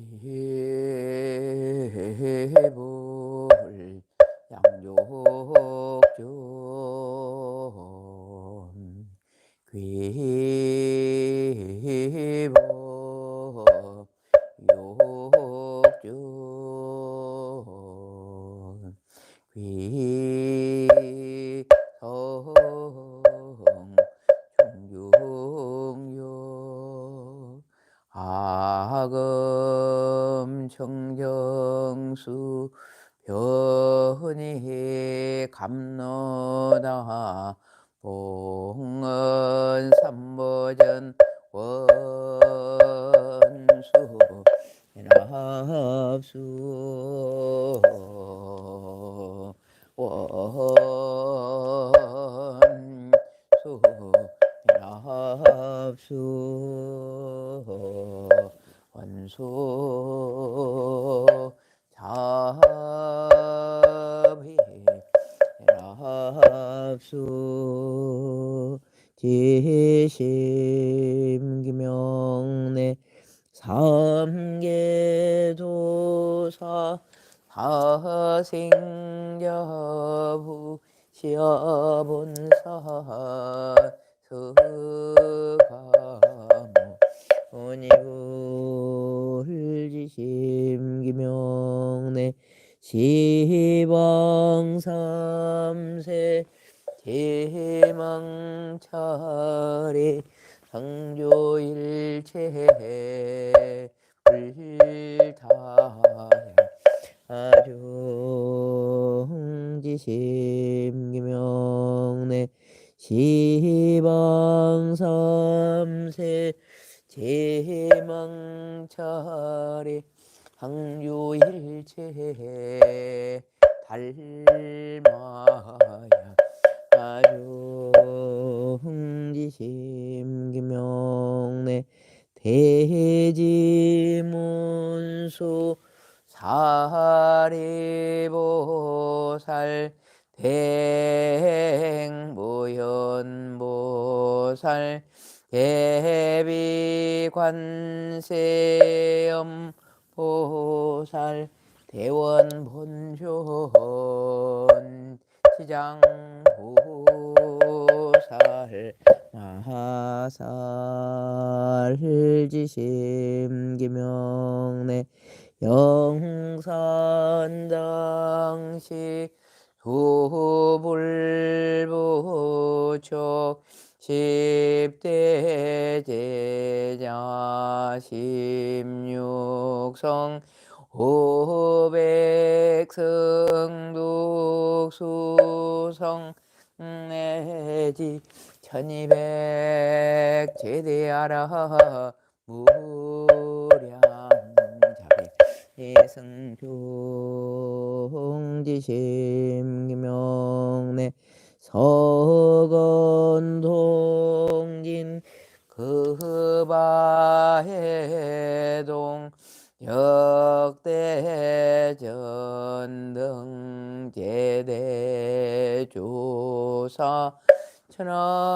귀볼 양족존 귀볼 욕존 귀성 중중요 아금 청정수 변이 감로다 봉은 삼보전 원수 합수 원수 합수 원수 잡이 합수 지심기명내 삼계도사 사생자부 시아본사 서가모 오니불지심기명내 시방삼세 제망차례 상조일체 불타야 아중지심기명내 시방삼세 제망차례 상조일체 달마야 아중지심기명내 대지문수 사리보살 대행무현보살 대비관세음보살 대원본존 시장보살 마살지심기명내 영산당시 소불부처 십대제자 십육성 오백승독수성 내지 1200제대하라 무량자비 예승종지심기명내 서건동진 그바해동 역대전등 제대조사 천하종사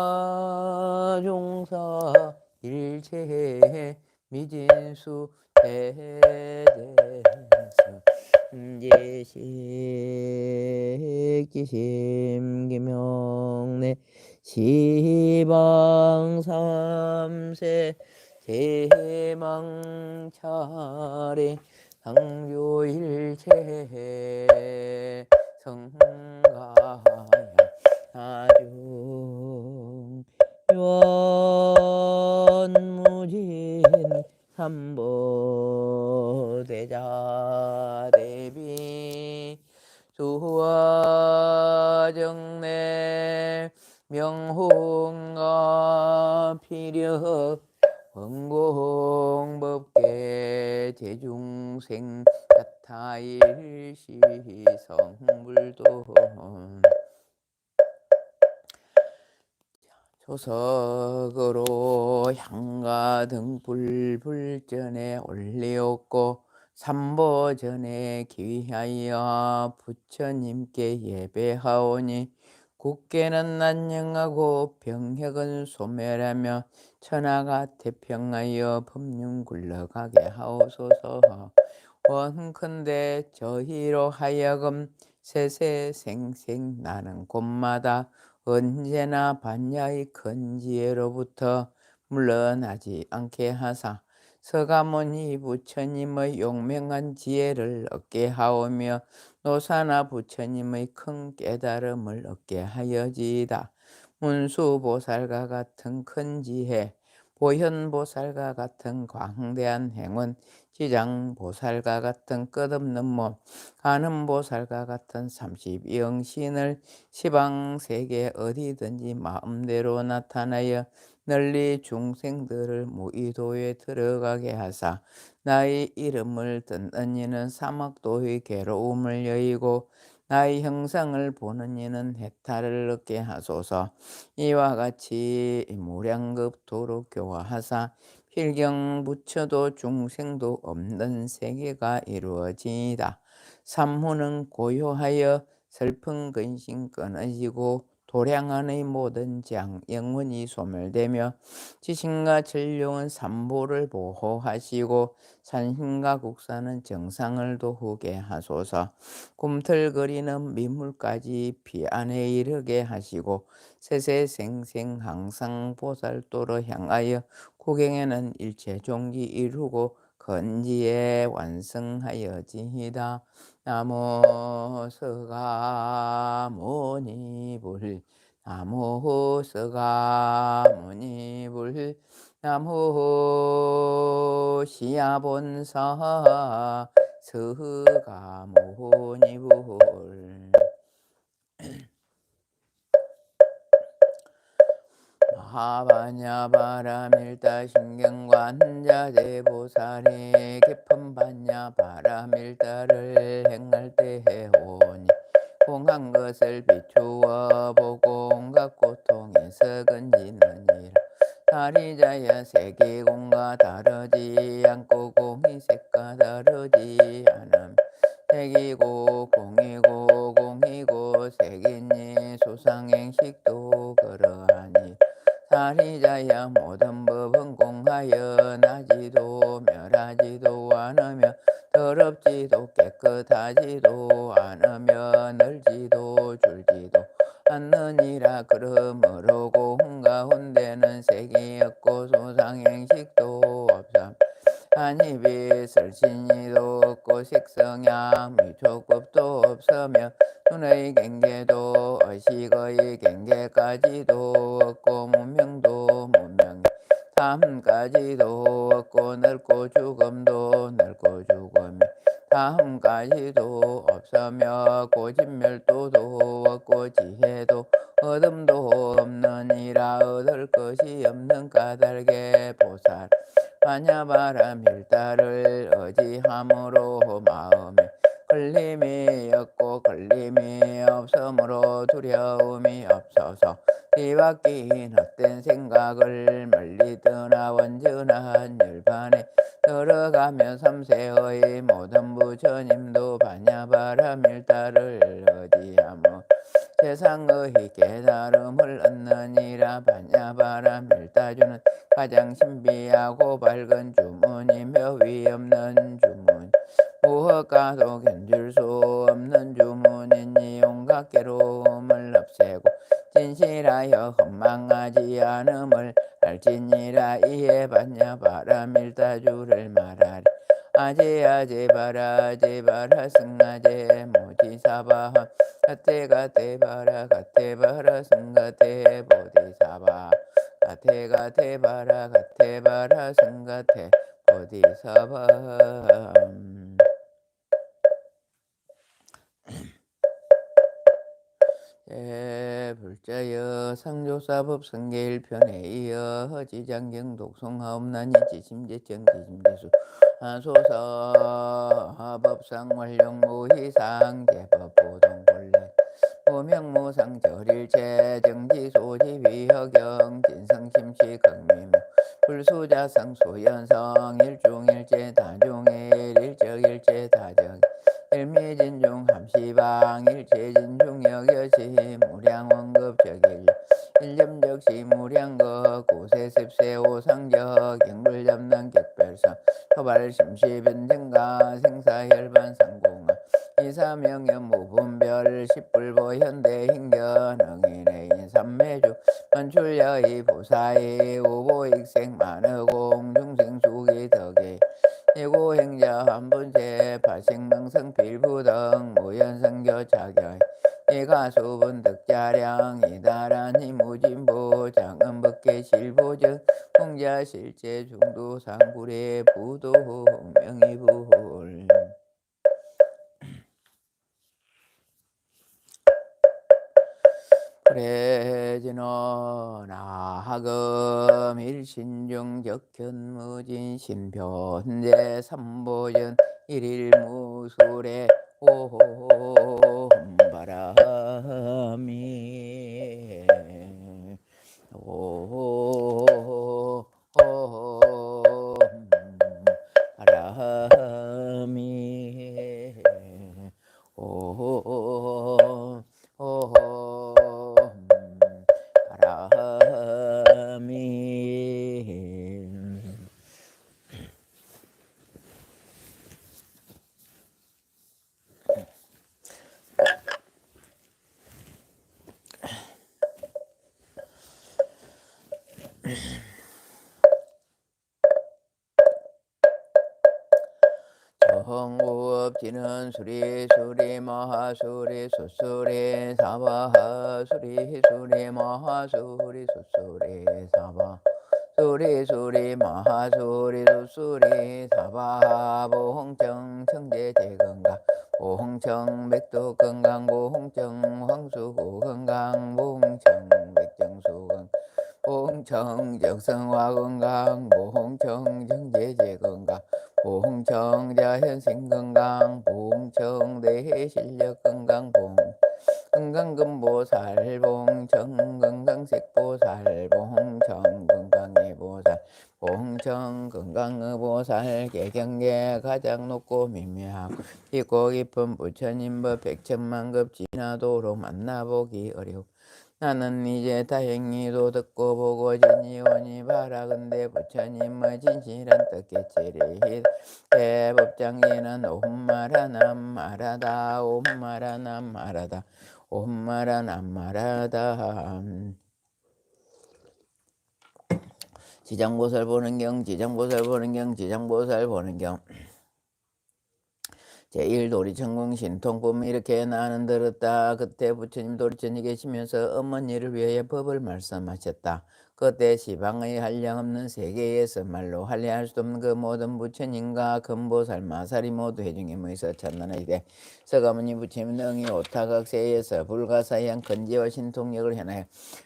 일체 미진수 대대서 제식지심기명내 시방삼세 제망차례 상조일체 성가야 아중원무진 삼보대자 대비 수화정내 명홍가 피력 원공법계 제중생 자타일시 성불돈 조석으로 향가 등불 불전에 올리었고 삼보전에 기하여 부처님께 예배하오니 국계는 난영하고 병핵은 소멸하며 천하가 태평하여 법륜 굴러가게 하옵소서. 원컨대 저희로 하여금 세세생생 나는 곳마다 언제나 반야의 큰 지혜로부터 물러나지 않게 하사 서가모니 부처님의 용맹한 지혜를 얻게 하오며 노사나 부처님의 큰 깨달음을 얻게 하여지이다. 문수보살과 같은 큰 지혜, 보현보살과 같은 광대한 행운, 지장보살과 같은 끝없는 몸, 가는보살과 같은 32영신을 시방세계 어디든지 마음대로 나타나여 널리 중생들을 무의도에 들어가게 하사 나의 이름을 듣는 이는 사막도의 괴로움을 여의고 나의 형상을 보는 이는 해탈을 얻게 하소서. 이와 같이 무량겁도로 교화하사 필경 부처도 중생도 없는 세계가 이루어지이다. 삼후는 고요하여 슬픈 근심 끊어지고 도량안의 모든 장 영원히 소멸되며 지신과 전룡은 삼보를 보호하시고 산신과 국사는 정상을 도우게 하소서. 꿈틀거리는 미물까지 피안에 이르게 하시고 세세생생 항상 보살도로 향하여 구경에는 일체 종기 이루고 건지에 완성하여지이다. 나모 서가모니불 나모 서가모니불 나모 시야본사 서가모니불. 마하반야바라밀다 신경관자재보살이 깊은 반야바라밀다를 행할 때 해오니 공한 것을 비추어 보고 온갖 고통에서 건지느니라. 다리자야 세계공과 다르지 않고 공이 색과 다르지 않음. 색이고 공이고 공이고 색이니 수상행식도 그러하니 다리자야 모든 법은 공하여 나지도 멸하지도 않으며 더럽지도 깨끗하지도 않으며 늘지도 줄지도 않느니라. 그러므로 공 가운데는 색이 없고 수상행식도 없음. 한입이 설신이도 없고 색성향 미촉급도 없으며 눈의 경계도 의식의 경계까지도 없고 문명도 문명이 다음까지도 없고 늙고 죽음도 늙고 죽음이 다음까지도 없으며 고진멸도도 없고 지혜도 어둠도 없느니라. 얻을 것이 없는 까닭에 보살 반야바라밀다를 의지함으로 마음에 걸림이 없고 걸림이 없으므로 두려움이 없어서 뒤바뀐 헛된 생각을 멀리 떠나 온전한 열반에 들어가며 삼세의 모든 부처님도 반야바라밀다를 의지하며 세상의 깨달음을 얻느니라. 반야바라밀다주는 가장 신비하고 밝은 주문이며 위없는 주문, 무엇과도 견줄 수 없는 주문이니 온갖 괴로움을 없애고 진실하여 헌망하지 않음을 알지니라. 이에 반야바라밀다주를 말하리. 아제아제바라 승아제 모지사바 가테가테바라 가테바라 승가테 보디사바 가테가테바라 가테바라 승가테 보디사바. 불자여 상조사법 성계 1편에 이어 허지장경 독송하옵나니 지심제청 지심제수 하소서. 법상 원룡 무희상 제법 보동본래 무명무상 절일체 정지소지 위허경 진성심시 극미무 불수자성 수연성 일중일체 다중일 일적일체 다적 일미진중 함시방 일체진중역여시 무량원급적일 일념적시 무량거 고세습세 무궁화 생사혈반 상공하 이사명연 무분별 십불보 현대흰견 응인의 삼매주 만출야의 보사의 오보익생 만허공 중생수기 덕에 예고행자 한분제 발생명성 필부등 무연성교 자결 이가수분 득자량 이다란히 무진보 장음법계 실보정 홍자 실제 중도 상굴의 부도 명의불 그래지너 나하금 일신중 적현무진 신변제 삼보전 일일무술에 오바람이 바람이 바람이 정구업지는 수리 수리 마하수리 수수리 사바하 수리 수리 마하수리 수수리 사바 수리 수리 마하수리 수수리 사바하 보홍청 청제 제건강 보홍청 백도 건강 보홍청 황수 건강 보홍청 백정수 건강 보홍청 적성화 건강 보홍청 정제제 건강 보홍청 자현생 건강 보홍청 대해 실력 건강 봉 건강금보살 봉청 건강색보살 봉청 건강의 보살 봉청 건강의 보살 개경계 가장 높고 미묘하고 깊고 깊은 부처님법 백천만급 지나도록 만나보기 어려워 나는 이제 다행히도 듣고 보고 진이오니 바라건대 부처님의 진실한 뜻개체리 대법장에는 옴마라 남마라다 옴마라 남마라다 옴마라 남마라다 지장보살 보는경 지장보살 보는경 지장보살 보는경 제1도리천공 신통품 이렇게 나는 들었다. 그때 부처님 도리천이 계시면서 어머니를 위하여 법을 말씀하셨다. 그때 시방의 한량없는 세계에서 말로 할례할 수 없는 그 모든 부처님과 금보살 마살이 모두 회중에 모여서 찬란하이되 서가모니 부처님 능히 오타각세에서 불가사의한 건지와 신통력을 현하여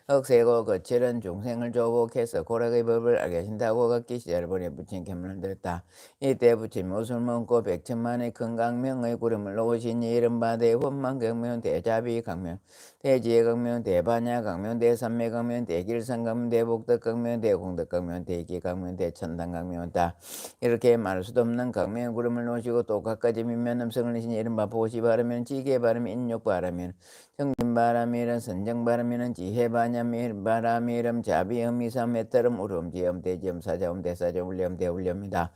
억세고 거칠은 중생을 조복해서 고락의 법을 알게 하신다고 각기 시절을 보내 부처님 견문을 들었다. 이때 부처님 옷을 먹고 백천만의 건강명의 구름을 놓으시니 이른바 대원만 강명 대자비 강명 대지혜 강명 대반야 강명 대삼매 강명 대길상 강명 대복덕 강명 대공덕 강명 대기 강명 대천당 강명다. 이렇게 말할 수도 없는 강명의 구름을 놓으시고 또 각가지 민면 음성을 내시니 이른바 보시 바라면 지게 바라면 인욕 바라면 정진 바람이란 선정 바람이란 지혜 반야미 바람이름 자비음 이삼 애따름 우름 지음 대지음 사자음 대사자음 울렴 대울렴이다.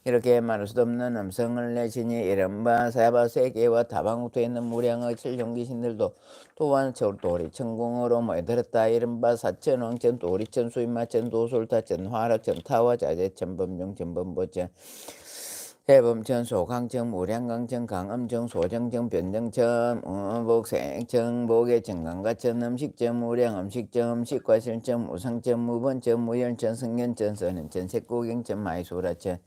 이렇게 말할 수도 없는 음성을 내시니 이른바 사바세계와 다방국토에 있는 무량의 칠용귀신들도 또한 도리 천궁으로 모여들었다. 이른바 사천왕천 도리천 수임마천 도솔타천 화락천 타와자재천 범정천 범보천 해범천 소강천 무량강천 강음천 소정천 변정천 복생천 복예천 강가천 음식천 무량 음식천 음식과실천 무상천 무번천 무열천 성년천 선현천 색고경천 마이소라천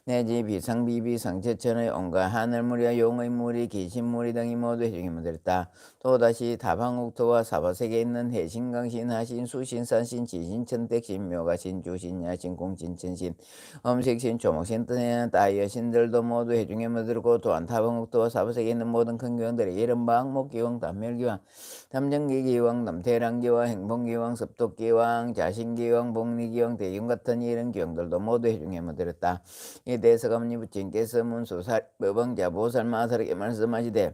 내지 비상비비상체천의 온갖 하늘무리와 용의 무리 귀신무리 등이 모두 해중에 묻었다. 또다시 다방국토와 사바세계에 있는 해신강신 하신 수신 산신 지신 천택신 묘가신 주신 야신 공신 천신 음식신 조목신 뜻에는 따여신들도 모두 해중에 묻었고 또한 다방국토와 사바세계에 있는 모든 큰 기왕들이 이른바 항목기왕 단멸기왕 담정기기왕 남태랑기왕 행봉기왕 습독기왕 자신기왕 복리기왕 대경 같은 이런 기왕들도 모두 해중에 묻었다. 이때 서가모니 부처님께서 문수살 법왕자 보살마살에게 말씀하시되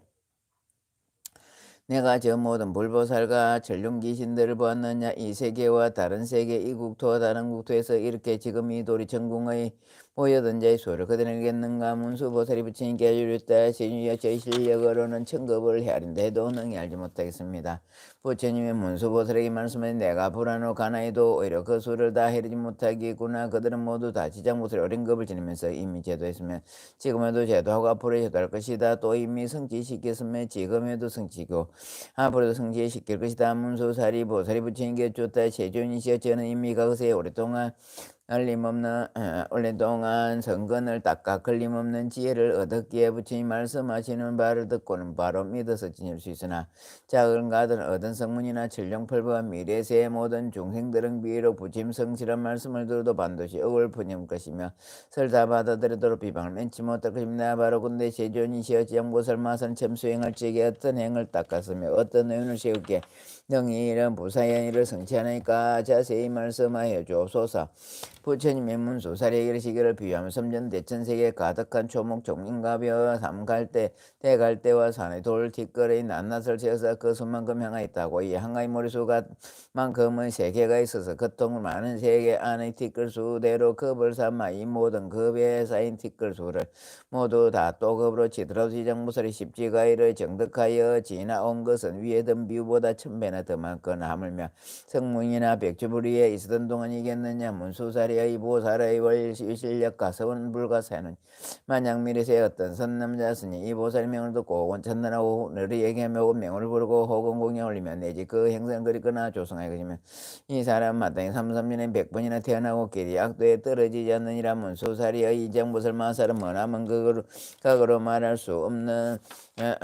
내가 저 모든 불보살과 전륜귀신들을 보았느냐. 이 세계와 다른 세계 이 국토와 다른 국토에서 이렇게 지금 이 도리천궁의 모여든 자의 수를 그들에겠는가. 문수보살이 부처님께 알려줬다. 제주여 저희 실력으로는 천급을 헤아린다 해도 능히 알지 못하겠습니다. 부처님의 문수보살에게 말씀하니 내가 불안호 가나이도 오히려 그 수를 다 헤아리지 못하겠구나. 그들은 모두 다 지장못을 어린 급을 지니면서 이미 제도했으면 지금에도 제도하고 앞으로 제도할 것이다. 또 이미 성취시켰으면 지금에도 성취고 앞으로도 성취시킬 것이다. 문수살이 보살이 부처님께 줬다. 제존이시여 저는 이미 그것에 오랫동안 오랫동안 성근을 닦아 걸림없는 지혜를 얻었기에 부처님 말씀하시는 바를 듣고는 바로 믿어서 지닐 수 있으나 작은 가든 얻은 성문이나 천령펄과 미래세의 모든 중생들은 비록 부처님 성실한 말씀을 들어도 반드시 억울 푸념 것이며 설다 받아들이도록 비방을 면치 못할 것입니다. 바로 근데 세존이시여 지양보살 마선 첨수행할 적에 어떤 행을 닦았으며 어떤 의원을 세우기에 능히 이런 부사의 일을 성취하니까 자세히 말씀하여 주옵소서. 부처님의 문수살에 이르시기를 비유하며 섬전대천세계 가득한 초목 종림가벼 삼갈대 대갈대와 산의 돌 뒷거리 낱낱을 세어서 그 수만큼 향하였다고. 이 한가위 머리수만큼은 세계가 있어서 그통을 많은 세계 안의 티끌수대로 급을 삼아 이 모든 급에 쌓인 티끌수를 모두 다 또 급으로 치더라도 지장무설이 십지가이를 정득하여 지나온 것은 위에 든 비유보다 1000배나 더 많거나 하물며 성문이나 백주부리에 있었던 동안이겠느냐. 문수살이의 보살의 원실력과 서원불가사는 만약 미래세 어떤 선남자였으니 이 보살의 명을 듣고 혹은 천난하고 너를 얘기하며 혹은 명을 부르고 혹은 공양을 올리면 내지 그 행선을 그리거나 조성할 것이면 이 사람 마땅히 3~3년에 100번이나 태어나고 길이 악도에 떨어지지 않느니라. 문수살이의 이장보살 마살은 머나먼 각으로 말할 수 없는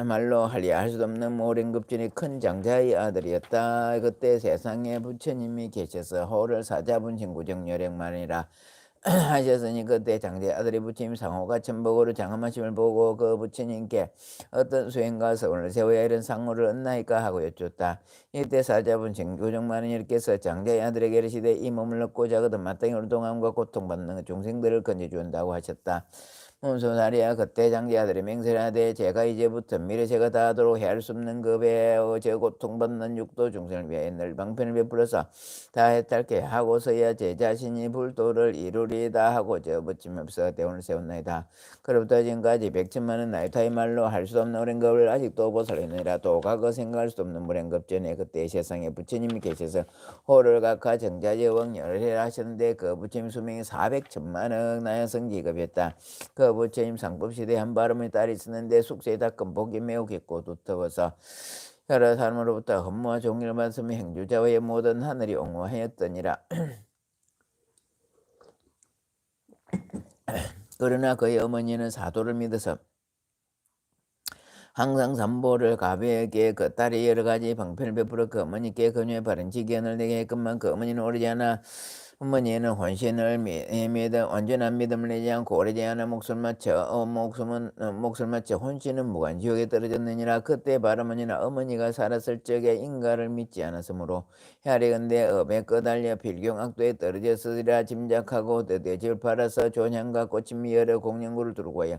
말로 하리야 할 수도 없는 모랭급진이 큰 장자의 아들이었다. 그때 세상에 부처님이 계셔서 호를 사자분 신구정열액만이라 하셨으니 그때 장자의 아들이 부처님 상호가 천복으로 장엄하심을 보고 그 부처님께 어떤 수행과 서원을 세워야 이런 상호를 얻나이까 하고 여쭙다. 이때 사자분 신구정만이께서 장자의 아들에게 이르시되 이 몸을 얻고자 하거든 마땅히 오랫동안과 고통받는 중생들을 건져준다고 하셨다. 문수살이야 그때 장자의 아들이 맹세하되 제가 이제부터 미래세가 다하도록 헤아릴 수 없는 급에 저 고통받는 육도 중생을 위해 늘 방편을 베풀어서 다 해탈케 하고서야 제 자신이 불도를 이루리다 하고 저 부처님 앞서 대원을 세웠나이다. 그로부터 지금까지 100천만은 나이타의 말로 할 수 없는 오랜 급을 아직도 보살이느니라. 또 과거 생각할 수 없는 무량 급 전에 그때 세상에 부처님이 계셔서 호를 각하 정자제왕 열애를 하셨는데 그 부처님 수명이 400천만억 나야성지급이었다. 그 부처님 상법시대에 한 발음의 딸이 있었는데 숙세에 닦은 복이 매우 깊고 두터워서 여러 사람으로부터 헌무와 종일 받으며 행주자와의 모든 하늘이 옹호하였더니라. 그러나 그의 어머니는 사도를 믿어서 항상 삼보를 가벼에게 그 딸이 여러 가지 방편을 베풀어 그 어머니께 그녀의 바른 지견을 내게 했건만 그 어머니는 오르지 않아 어머니는 혼신을 믿어 온전한 믿음을 내지 않고 오래지 않아 목숨을 마쳐 혼신은 무간지옥에 떨어졌느니라. 그때 바라머니나 어머니가 살았을 적에 인가를 믿지 않았으므로 헤아리건대 업에 끄달려 필경악도에 떨어졌으리라 짐작하고 드디어 집을 팔아서 존향과 꽃임이 여러 공연구를 두르고 하여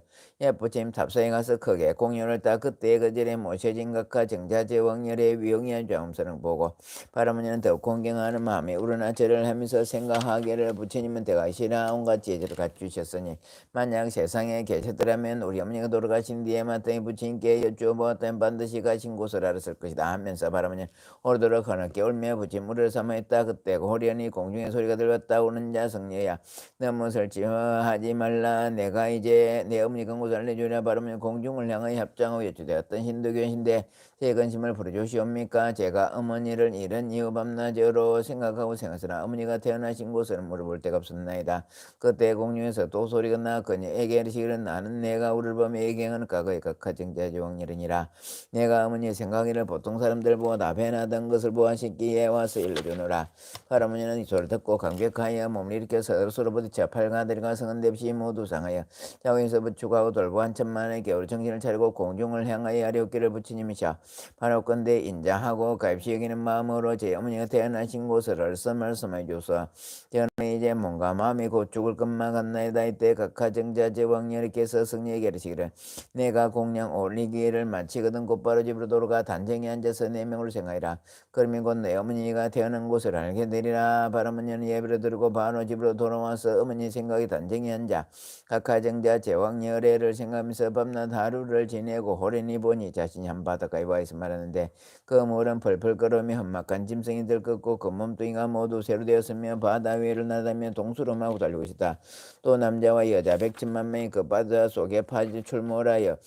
부처님 탑사에 가서 크게 공연을 따 그때 그 절에 모셔진 각하 정자제 왕열의 위용이한 장엄선을 보고 바라머니는 더욱 공경하는 마음에 우러나 절을 하면서 생각하기를 부처님은 대가시라 온갖 제재를 갖추셨으니 만약 세상에 계셨더라면 우리 어머니가 돌아가신 뒤에 마땅히 부처님께 여쭈어보았다면 반드시 가신 곳을 알았을 것이다 하면서 바라머니는 오르도록 하늘께 울며 부처님 우리를 삼아했다. 그때 호련히 공중의 소리가 들렸다. 오는 자 성녀야 너무 설치하지 말라. 내가 이제 내 어머니 근곳을 알려주려. 바라머니는 공중을 향하여 합장하고 여쭈되었던 힌두교인데 제 근심을 풀어주시옵니까? 제가 어머니를 이런 이후 밤낮으로 생각하고 생각하으나 어머니가 태어나신 곳을 물어볼 데가 없었나이다. 그때 공중에서 또 소리가 나 그녀에게 이르시기를 나는 내가 우리를 보며 얘기하는 과거의 각하 정자지왕이니라. 내가 어머니의 생각이를 보통 사람들보다 배나던 것을 보아시기에 와서 일러주노라. 바라머니는 이 소리를 듣고 감격하여 몸을 일으켜서 서로 부딪혀 팔가들과 성은대없이 모두 상하여 자위에서 부축하고 돌고 한천만의 겨울 정신을 차리고 공중을 향하여 아뢰옵기를 부처님이셔 바라건대 인자하고 가입시 여기는 마음으로 제 어머니가 태어나신 곳을 얼서 말씀해 주소. 저는 이제 몸과 마음이 곧 죽을 것만 같나이다. 이때 각하정자 제왕님께서 승리에게 이르시기를 내가 공양 올리기를 마치거든 곧바로 집으로 돌아가 단정히 앉아서 내 명을 생각하리라. 그러면 곧 내 어머니가 태어난 곳을 알게 되리라. 바라문녀는 예배를 드리고 바로 집으로 돌아와서 어머니 생각이 단정히 앉아 각하정자 제왕열애를 생각하면서 밤낮 하루를 지내고 호련히 보니 자신이 한 바닷가에 와 있어 말하는데 그 물은 펄펄 끓으며 험악한 짐승이 들끓고 그 몸뚱이가 모두 새로 되었으며 바다 위를 나다며 동수름하고 달리고 있었다. 또 남자와 여자 100천만 명이 그 바다 속에 파지 출몰하여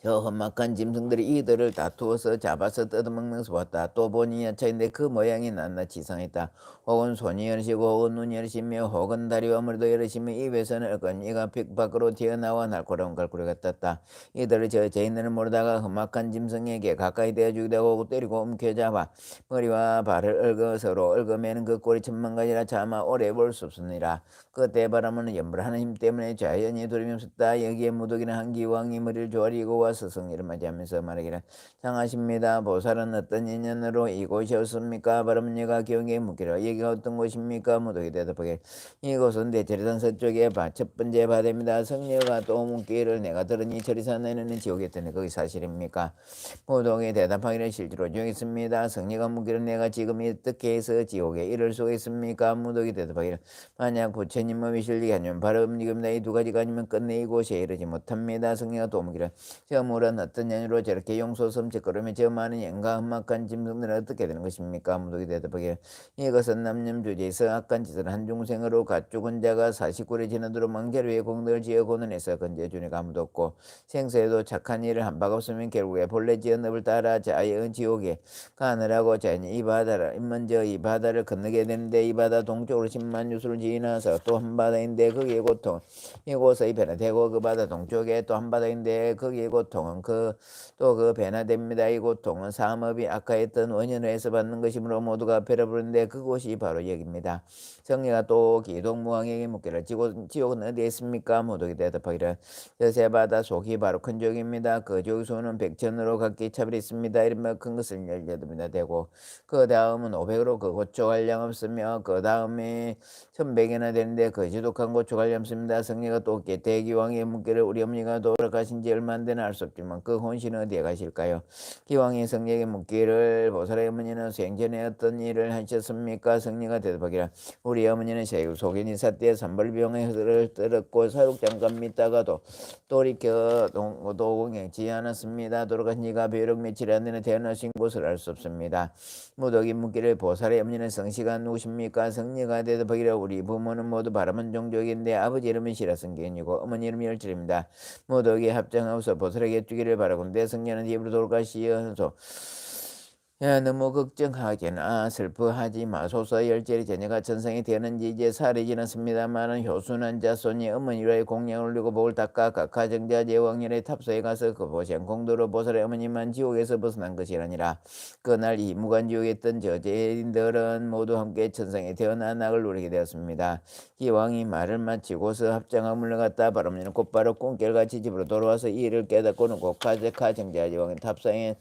저 험악한 짐승들이 이들을 다투어서 잡아서 뜯어먹는 것을 보았다. 또 보니 여차인데 그 모양이 낱낱이 이상했다. 혹은 손이 여르시고 혹은 눈이 여르시며 혹은 다리와 머리도 여르시며 입에서는 얼건 이가 픽 밖으로 튀어나와 날카로운 갈고리 같았다. 이들을 저 죄인들을 모르다가 험악한 짐승에게 가까이 대어 죽이다고 때리고 움켜잡아 머리와 발을 얽어 서로 얽어매는 그 꼴이 천만가지라 차마 오래 볼 수 없으니라. 그때 바람은 연불하는 힘 때문에 자연이 두려움없었다. 여기에 무더기는 한 기왕이 머리를 조아리고 와서 성리를 맞이하면서 말하기를 장하십니다. 보살은 어떤 인연으로 이곳이 없습니까? 바람은예가 기왕에 묻기를 여기가 어떤 곳입니까? 무더기 대답하기를 이곳은 대체리산 서쪽의 첫 번째 바다입니다. 성녀가 또 묻기를 내가 들으니 저리산 내는 지옥에 있더니 거기 사실입니까? 무더기 대답하기를 실제로 지옥에 있습니다. 성녀가 묻기를 내가 지금 어떻게 해서 지옥에 이를 수가 있습니까? 무더기 대답하기를 만약 부처님 몸이 실리게 하면 바로 움직입니다. 이 두 가지가 아니면 끝내 이곳에 이르지 못합니다. 성녀가 또 묻기를 저 물은 어떤 연유로 저렇게 용솟음치거리며 저 많은 영과 험악한 짐승들은 어떻게 되는 것입니까? 무더기 대답하기를 이것은 남념주제에서 악한 짓을 한 중생으로 가죽은 자가 49를 지나도록 망자를 위해 공덕을 지어 고난해서 건져주니까 아무도 없고 생사에도 착한 일을 한 바가 없으면 결국에 본래 지은 업을 따라 자연 지옥에 가느라고 자연이 이 바다를 먼저 이 바다를 건너게 되는데 이 바다 동쪽으로 10만 유수를 지나서 또 한 바다인데 거기에 고통 이곳의 변화되고 그 바다 동쪽에 또 한 바다인데 거기에 고통은 또 그 변화됩니다. 이 고통은 사업이 악화했던 원인을 해서 받는 것이므로 모두가 배를 부르는데 그곳이 바로 여기입니다. 성녀가 또 기동무왕에게 묻기를 지옥은 어디에 있습니까? 모두 대답하기를 저세 바다 속이 바로 큰 지옥입니다. 그 지옥 수는 100천으로 각기 차별이 있습니다. 이러면 큰 것은 18이나 되고 그 다음은 500으로 그 고초할 양 없으며 그 다음에 1100이나 되는데 그 지독한 고초할 양 없습니다. 성녀가 또 대기왕에 묻기를 우리 어머니가 돌아가신 지 얼마 안 되나 알 수 없지만 그 혼신은 어디에 가실까요? 기왕이 성녀에게 묻기를 보살의 어머니는 생전에 어떤 일을 하셨습니까? 성녀가 대답하기를 우리 어머니는 세국 소견이사 때 산벌병을 떨었고 사육 잠깐 믿다가도 돌이켜 도공행치 않았습니다. 돌아가신 지가 비록 며칠 안 되는 태어나신 곳을 알 수 없습니다. 무더기 묻기를 보살의 어머니는 성씨가 누구십니까? 성녀가 대답하기를 우리 부모는 모두 바람은 종족인데 아버지 이름은 시라성견이고 어머니 이름이 열절입니다. 무더기 합장하고서 보살에게 주기를 바라건대 성녀는 입으로 돌아가시어서 야, 너무 걱정하기나 슬퍼하지 마소서. 열절이 자녀가 천상에 되었는지 이제 살이 지났습니다마는 효순한 자손이 어머니와의 공양을 올리고 복을 닦아 각하정자 제왕년의 탑소에 가서 그 보시한 공도로 보살의 어머니만 지옥에서 벗어난 것이라니라. 그날 이 무간지옥에 있던 저죄인들은 모두 함께 천상에 태어나 낙을 누리게 되었습니다. 기왕이 말을 마치고서 합장하고 물러갔다 바람에는 곧바로 꿈결같이 집으로 돌아와서 이 일을 깨닫고는 각하정자 제왕의 탑상에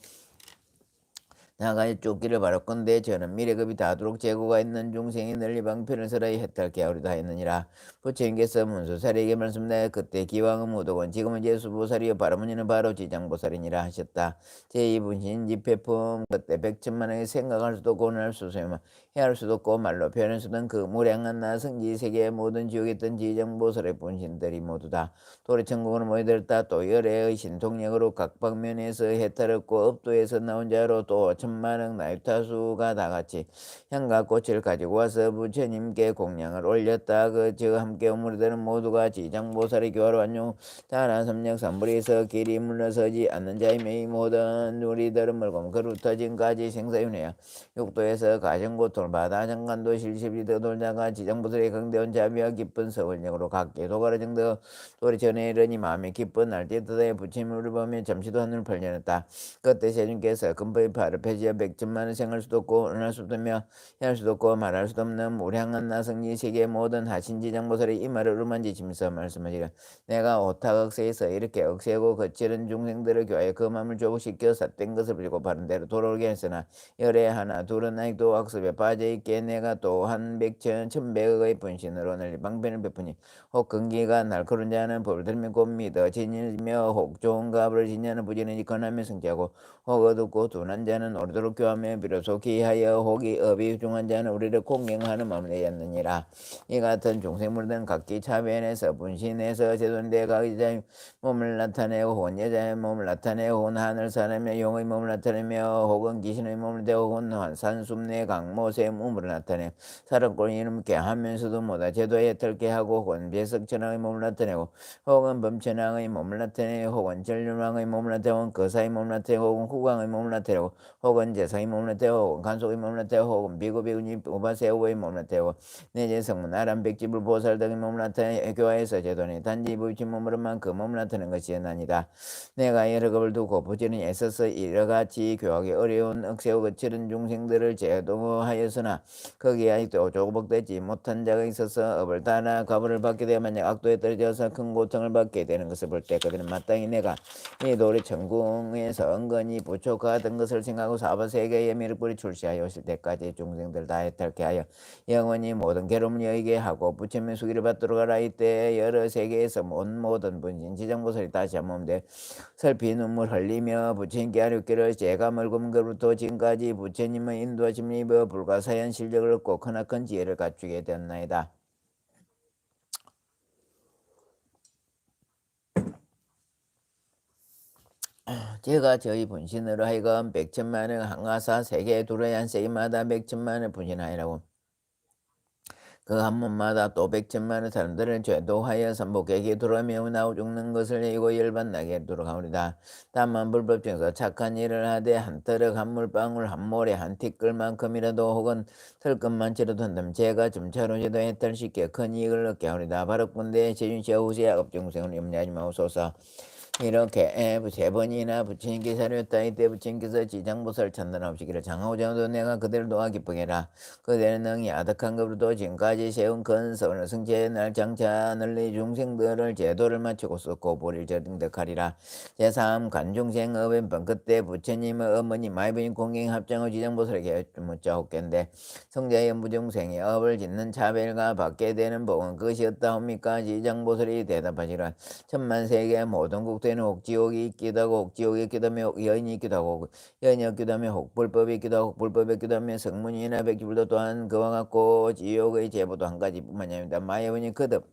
나가에 쫓기를 바랐건대 저는 미래급이 다도록 재고가 있는 중생이 널리 방편을 설하여 해탈케 하리다 했느니라. 부처님께서 문수사리에게 말씀하여 그때 기왕은 무도건 지금은 예수보살이여 바라문이는 바로 지장보살이니라 하셨다. 제2분신 집회품 그때 100천만원의 생각할 수도 고난할 수도 해할 수도 없고 말로 표현할 수 없는 그 무량한 나성지 세계의 모든 지옥에 있던 지장보살의 분신들이 모두 다 도래천국으로 모여들었다. 또 열애의 신통력으로 각 방면에서 해탈했고 업도에서 나온 자로 또 천만억 나유타수가 다같이 향과 꽃을 가지고 와서 부처님께 공양을 올렸다. 저 함께 오므리들은 모두가 지장보살의 교화로 안녕 다란 삼력 삼불에서 길이 물러서지 않는 자의 매이 모든 우리들은 멀고 그루터진까지 생사윤회야 육도에서 가정고통을 받아 장간도 실십이 더돌다가 지장보살의 강대원 자비와 기쁜 서울력으로 각기 도가라 정도 도리 전에 이르니 마음이 기쁜 날때 뜨다에 부처님을 보며 잠시도 하늘을 벌려냈다. 그때 세준께서 금보의 팔을 펴 지어 백천만을 생할 수도 없고 은할 수도 없으며 할 수도 없고 말할 수도 없는 무량한 나성지 세계 모든 하신지장보살이 이 말을 의만지치면서 말씀하시기를 내가 오타억세에서 이렇게 억세고 거칠은 중생들을 교하여 그 마음을 조복시켜 삿된 것을 버리고 바른 대로 돌아오게 했으나 열에 하나 둘은 아직도 학습에 빠져있기에 내가 또한 백천 천백억의 분신으로 널리 방편을 베푸니 혹 근기가 날카로운 자는 법을 들면 곧 믿어 진일며 혹 좋은 값을 지냐는 부지런히 건하며 승지하고 혹 어둡고 둔한 자는 오르도록 교하며 비로소 기하여 혹이 업이 중한 자는 우리를 공경하는 마음을 내었느니라. 이 같은 중생물들은 각기 차변에서 분신해서 제돈대 각자의 몸을 나타내고 혹은 여자의 몸을 나타내고 혹은 하늘 사람의 용의 몸을 나타내며 혹은 귀신의 몸을 대고 혹은 산숲내 강못의 몸을 나타내고 사람꼴 이름게 하면서도 못하 제도에 털게 하고 혹은 배석천왕의 몸을 나타내고 혹은 범천왕의 몸을 나타내고 혹은 전륜왕의 몸을 나타내고 혹은 거사의 몸을 나타내고 혹은 후광의 몸을 나타내고 혹은 제사의 몸을 나타내고 혹은 간속의 몸을 나타내고 혹은 비구비구니 오바세오의 몸을 나타내고 내제 성문 아람 백지불 보살 등의 몸을 나타내 교화에서 제도니 단지 부친 몸으로만 그 몸을 나타내는 것이었나니다. 내가 여러 겁을 두고 부지런히 애써서 이러같이 교하기 어려운 억세고 거칠은 중생들을 제도하였으나 거기에 아직도 조복되지 못한 자가 있어서 업을 따라 가부를 받게 되어 만약 악도에 떨어져서 큰 고통을 받게 되는 것을 볼 때 그들은 마땅히 내가 이 도리 천궁에서 은근히 부족하던 것을 생각하고 사바세계의 미를 뿌리 출시하여 오실 때까지 중생들 다 해탈케 하여 영원히 모든 괴로움을 여기게 하고 부처님의 수기를 받도록 하라. 이때 여러 세계에서 모든 분신 지정보살이 다시 한 몸 돼 슬피 눈물 흘리며 부처님께 아뢰기를 제가 멀금 그로부터 지금까지 부처님의 인도하심을 입어 불가사의한 실력을 얻고 크나큰 지혜를 갖추게 되었나이다. 제가 저희 분신으로 하여금 백천만을 항하사 세계에 두루야 한 세계마다 백천만을 분신하이라고 그 한 몸마다 또 백천만의 사람들을 죄도하여 선복에게 돌아며 나오 죽는 것을 이고 열받나게 하도록 하오리다. 다만 불법중에서 착한 일을 하되 한 터럭 한 물방울 한 모래 한 티끌만큼이라도 혹은 털끝만치라도 한다면 제가 점차로 제도 해탈시켜 큰 이익을 얻게 하오리다. 바로군대 제준시와 후세 악업중생을 염려하지 마옵소서. 이렇게 세 번이나 부처님께 사료했다. 이때 부처님께서 지장보살 찬단하시기를 장하오장도 내가 그대를 도와 기쁘게 해라. 그대는 능히 아득한 것으로도 지금까지 세운 큰 선을 승체의 날 장차 널리 중생들을 제도를 마치고 썼고 보리를 저등덕하리라. 제3 간중생업의 번 그때 부처님의 어머니 마이분이 공경 합장의 지장보살에게 묻자옵겠는데 성자의 연부중생이 업을 짓는 차별과 받게 되는 복은 그것이 어떠합니까? 지장보살이 대답하시라. 천만세계 모든 국토에는 혹지옥이 있기도 하고 혹지옥이 있기도 하며 여인이 있기도 하고 여인이 없기도 하며 혹불법이 있기도 하고 혹불법이 있기도 하며 성문이나 백지불도 또한 그와 같고 지옥의 제보도 한 가지뿐만이 아닙니다. 마여분이 거듭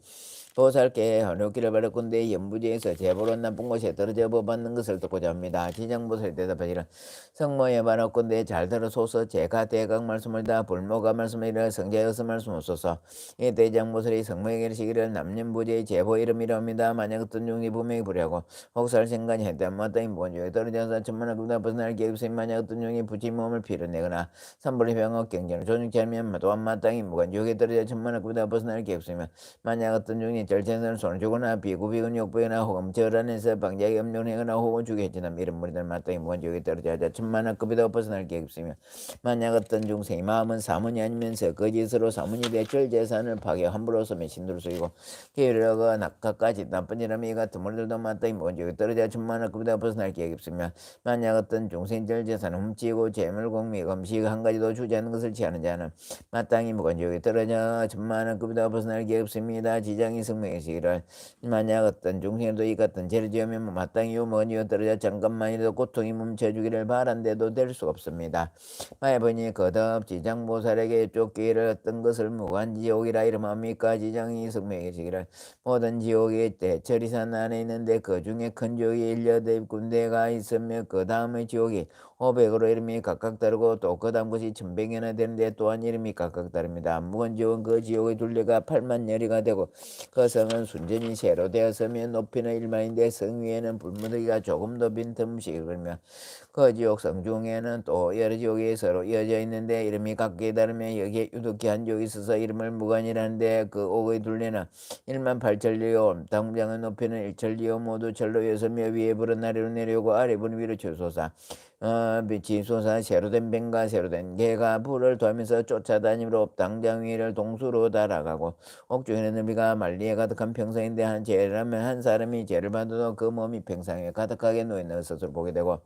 보살께 헌옥기를 바랐건대 연부지에서 제보로 나쁜 곳에 떨어져 법받는 것을 듣고자 합니다. 지장보살이 대답하시라. 성모에 바랐건대 잘 들어소서. 제가 대각 말씀을 다 불모가 말씀을 이라 성자여서 말씀없소서. 이 대장보살이 성모에게 이르시기를 남년부지의 제보 이름이라옵니다. 만약 어떤 중이 분명히 불하고 혹살 생간이 했다면 마땅히 무건중에 떨어져서 천만한 그보다 벗어날 계획이 만약 어떤 중이 부치 몸을 피려내거나 산불의 병업 경쟁을 조직지 않으면 또한 마땅히 무건중에 떨어져 천만한 그보다 벗어날 계획이면 만약 어떤 중이 절체선을 손을 주거나 비구비군 욕부거나 혹은 절 안에서 방자기 염려하거나 혹은 죽였지만 이런 무리들 마땅히 무건중에 떨어져 천만한 급이다 벗어날 계획이면 만약 어떤 중생이 마음은 사문이 아니면서 거짓으로 사문이 대절 재산을 파괴 함부로 서면 신도를 속이고 게으르고 낙가까지 나쁜 일하면 이 같은 무리들도 마땅히 무건중에 떨어져 천만한 급이다 벗어날 계획이면 만약 어떤 중생이 절 재산을 훔치고 재물 공미 검식 한 가지도 주지 않는 것을 취하는 자는 마땅히 무건중에 떨어져 천만한 급이다 벗어날 계획입니다. 지장이 성명이시기를 만약 어떤 중생도 이 같은 죄를 지으면 마땅히 유머니어 떨어져 잠깐만이라도 고통이 멈춰주기를 바란데도 될 수 없습니다. 마해보니 거듭 지장보살에게 쫓기를 어떤 것을 무관지옥이라 이름합니까? 지장이 성명이시기를 모든 지옥이 대처리산 안에 있는데 그 중에 큰 지옥이 1여대 군대가 있으며 그 다음의 지옥이 500으로 이름이 각각 다르고 또 그 다음 것이 1100여나 되는데 또한 이름이 각각 다릅니다. 무건지옥은 그 지옥의 둘레가 8만 여리가 되고 그 성은 순전히 새로 되었으며 높이는 1만인데 성 위에는 불무더기가 조금 더 빈틈없이 그러며 그 지옥 성 중에는 또 여러 지옥이 서로 이어져 있는데 이름이 각기 다르며 여기에 유독히 한 지옥이 있어서 이름을 무관이라는데 그 옥의 둘레는 1만 8천리요 당장의 높이는 1천리요 모두 절로 여서며 위에 불은 아래로 내려오고 아래 불은 위로 치솟아 빛이 솟아 새로 된 뱀과 새로 된 개가 불을 돌면서 쫓아다니므로 당장 위를 동수로 달아가고 옥중에는 비가 만리에 가득한 평상인데 한 죄라면 한 사람이 죄를 받아도 그 몸이 평상에 가득하게 놓여있는 것을 보게 되고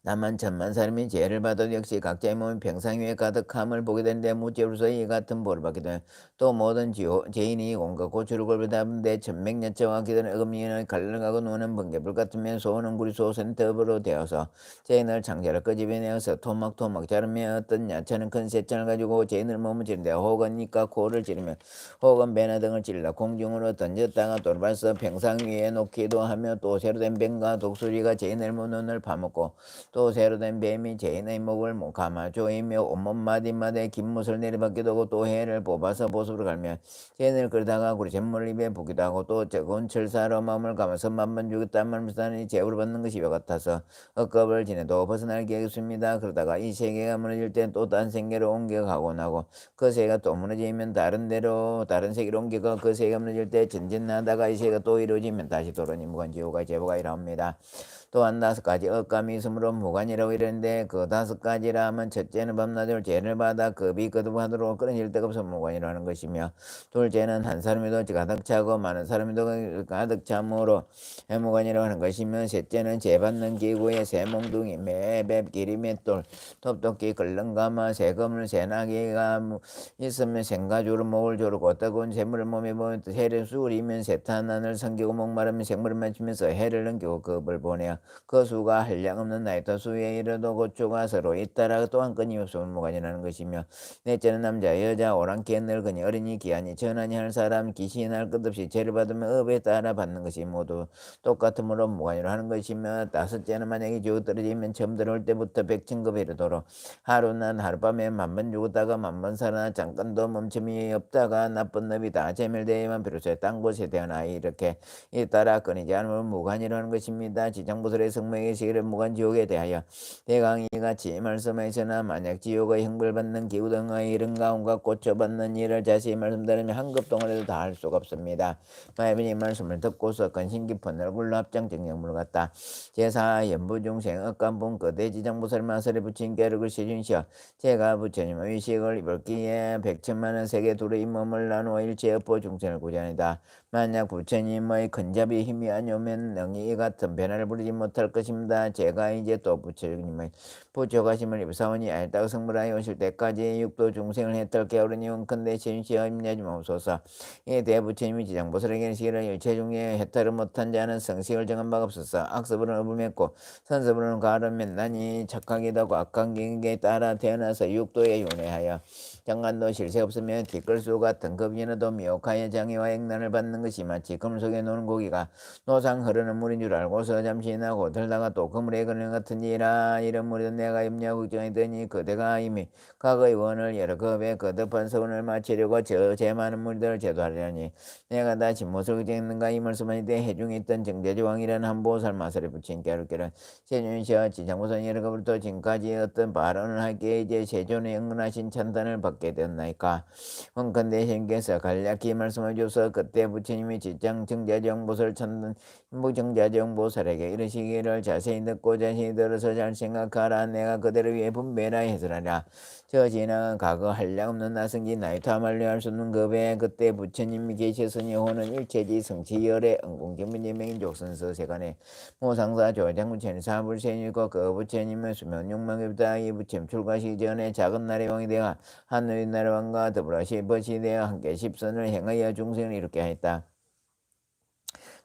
나만 천만 사람이 죄를 받아도 역시 각자의 몸이 평상 위에 가득함을 보게 되는데 무죄로서 이 같은 벌을 받게 되는 또 모든 죄인이 온갖 고초를 골받았는데 천명년체와 기도는 어금니는 갈라가고 노는 번개불 같으면 소는 구리 소센터로 되어서 죄인을 창자를 끄집어내어서 토막토막 자르며 어떤 야채는 큰 쇠창을 가지고 죄인을 몸을 찌른데 혹은 입과 코를 찌르며 혹은 배나 등을 찔러 공중으로 던졌다가 돌발서 평상 위에 놓기도 하며 또 새로 된 뱀과 독수리가 죄인의 눈을 파먹고 또 새로 된 뱀이 죄인의 목을 감아 조이며 온몸 마디마디에 긴 못을 내리받기도 하고 또 해를 뽑아서 보습으로 갈며 죄인을 끌다가 구리 잿물을 입에 붓기도 하고 또 적은 철사로 마음을 감아서 만번 죽였단 말을 사니 제후를 받는 것이 와 같아서 억겁을 지내도 벗어나기 하겠습니다. 그러다가 이 세계가 무너질 때 또 딴 세계로 옮겨가고 나고 그 세계가 또 무너지면 다른 데로 다른 세계로 옮겨가 그 세계가 무너질 때 전진하다가 이 세계가 또 이루어지면 다시 도로니 무관지옥과 제보가 이러합니다. 또한 5가지 억감이 있으므로 무관이라고 이랬는데 그 5가지라 하면 첫째는 밤낮을 죄를 받아 급이 거듭하도록 그런 일대가 없어 무관이라고 하는 것이며 둘째는 한 사람이도 가득 차고 많은 사람이도 가득 참으로 해무관이라고 하는 것이며 셋째는 죄받는 기구에 새몽둥이 매뱀 기리 맷돌 톱토끼 걸렁가마 새거물 새나기가 있으면 생가주로 목을 조르고 뜨거운 샘물을 몸에 보면 해를 쑤리면 세탄난을 섬기고 목마르면 생물을 마치면서 해를 넘기고 급을 보내어 그 수가 한량없는 나이터 수에 이르도 고초가 서로 잇따라 또한 끊임없이 무관이라는 것이며 넷째는 남자 여자 오랑캐 늙은이 어린이 기한이 전하니 할 사람 기신할 것 없이 죄를 받으면 업에 따라 받는 것이 모두 똑같으므로 무관이라 하는 것이며 다섯째는 만약에 죽어 떨어지면 처음 들어올 때부터 백천급에 이르도록 하루는 하룻밤에 만번 죽었다가 만번 살아나 잠깐도 멈춤이 없다가 나쁜 놈이다 재멸대에만 비로소 딴 곳에 태어나 이렇게 잇따라 끊이지 않으면 무관이라는 것입니다. 지장보살의 성명의 시기를 무관지옥에 대하여 대강이 같이 말씀하시나 만약 지옥의 형벌받는 기후 등의 이런 가운과 고쳐받는 일을 자세히 말씀드리면 한급 동안에도 다 할 수가 없습니다. 마야빈이 말씀을 듣고서 근심 깊은 얼굴로 합장 정령물 같다. 제사 연부중생 억간분 거대 지장보살 마설에 붙인 계륵을 시준시어 제가 부처님의 의식을 입을기에 백천만원 세계 둘의 몸을 나누어 일체 업보 중생을 구제하니다. 만약 부처님의 근잡이 힘이 아니오면 능히 이 같은 변화를 부리지 못할 것입니다. 제가 이제 또 부처님의 부처가심을 입사오니 알다가 성불하여 오실 때까지 육도 중생을 해탈 게으르니 원컨대 신시여 임하지 마옵소서. 이 대부처님이 지장보살에게 시기를 일체 중에 해탈을 못한 자는 성식을 정한 바가 없어서 악습으로는 업을 맺고 선습으로는 가를 맺나니 착하기도 하고 악한 경에 따라 태어나서 육도에 윤회하여 장관도 실세 없으면 뒷걸수 같은 급인어도 미혹하여 장애와 액난을 받는 것이 마치 그물 속에 노는 고기가 노상 흐르는 물인 줄 알고서 잠시 나고 들다가 또 그물에 그는 같으니라. 이런 물은 내가 염려하고 걱정했더니 그대가 이미 과거의 원을 여러 급에 거듭한 서원을 마치려고 제 많은 물들을 제도하려니 내가 다시 무엇을 걱정했는가. 이 말씀하니 때 해중에 있던 정제지왕이라는 한 보살 마설에 붙인 깨르깨는 세존시와 지장보살 여러 급부터 지금까지 어떤 발언을 할게 이제 세존의 영원하신 찬단을 받게 되었나이까. 원컨대 신께서 간략히 말씀해 주셔서 그때 부처님이 지장 정자정보살 찬단 무정자정보살에게 이르시기를 자세히 듣고 자세히 들어서 잘 생각하라. 내가 그대를 위해 분배라 해설하라. 저 지나간 과거 한량없는 나성기 나이타 만료할 수 없는 급에 그때 부처님이 계셨으니 호는 일체지 성치열의 응공경민님의 족선서 세간에 모상사 조장부처님 사불세니고 그 부처님의 수명 육망입니다. 이 부처님 출가시기 전에 작은 나라의 왕이 되어 하늘의 나라 왕과 더불어 시버시 되어 함께 십선을 행하여 중생을 이롭게 하였다.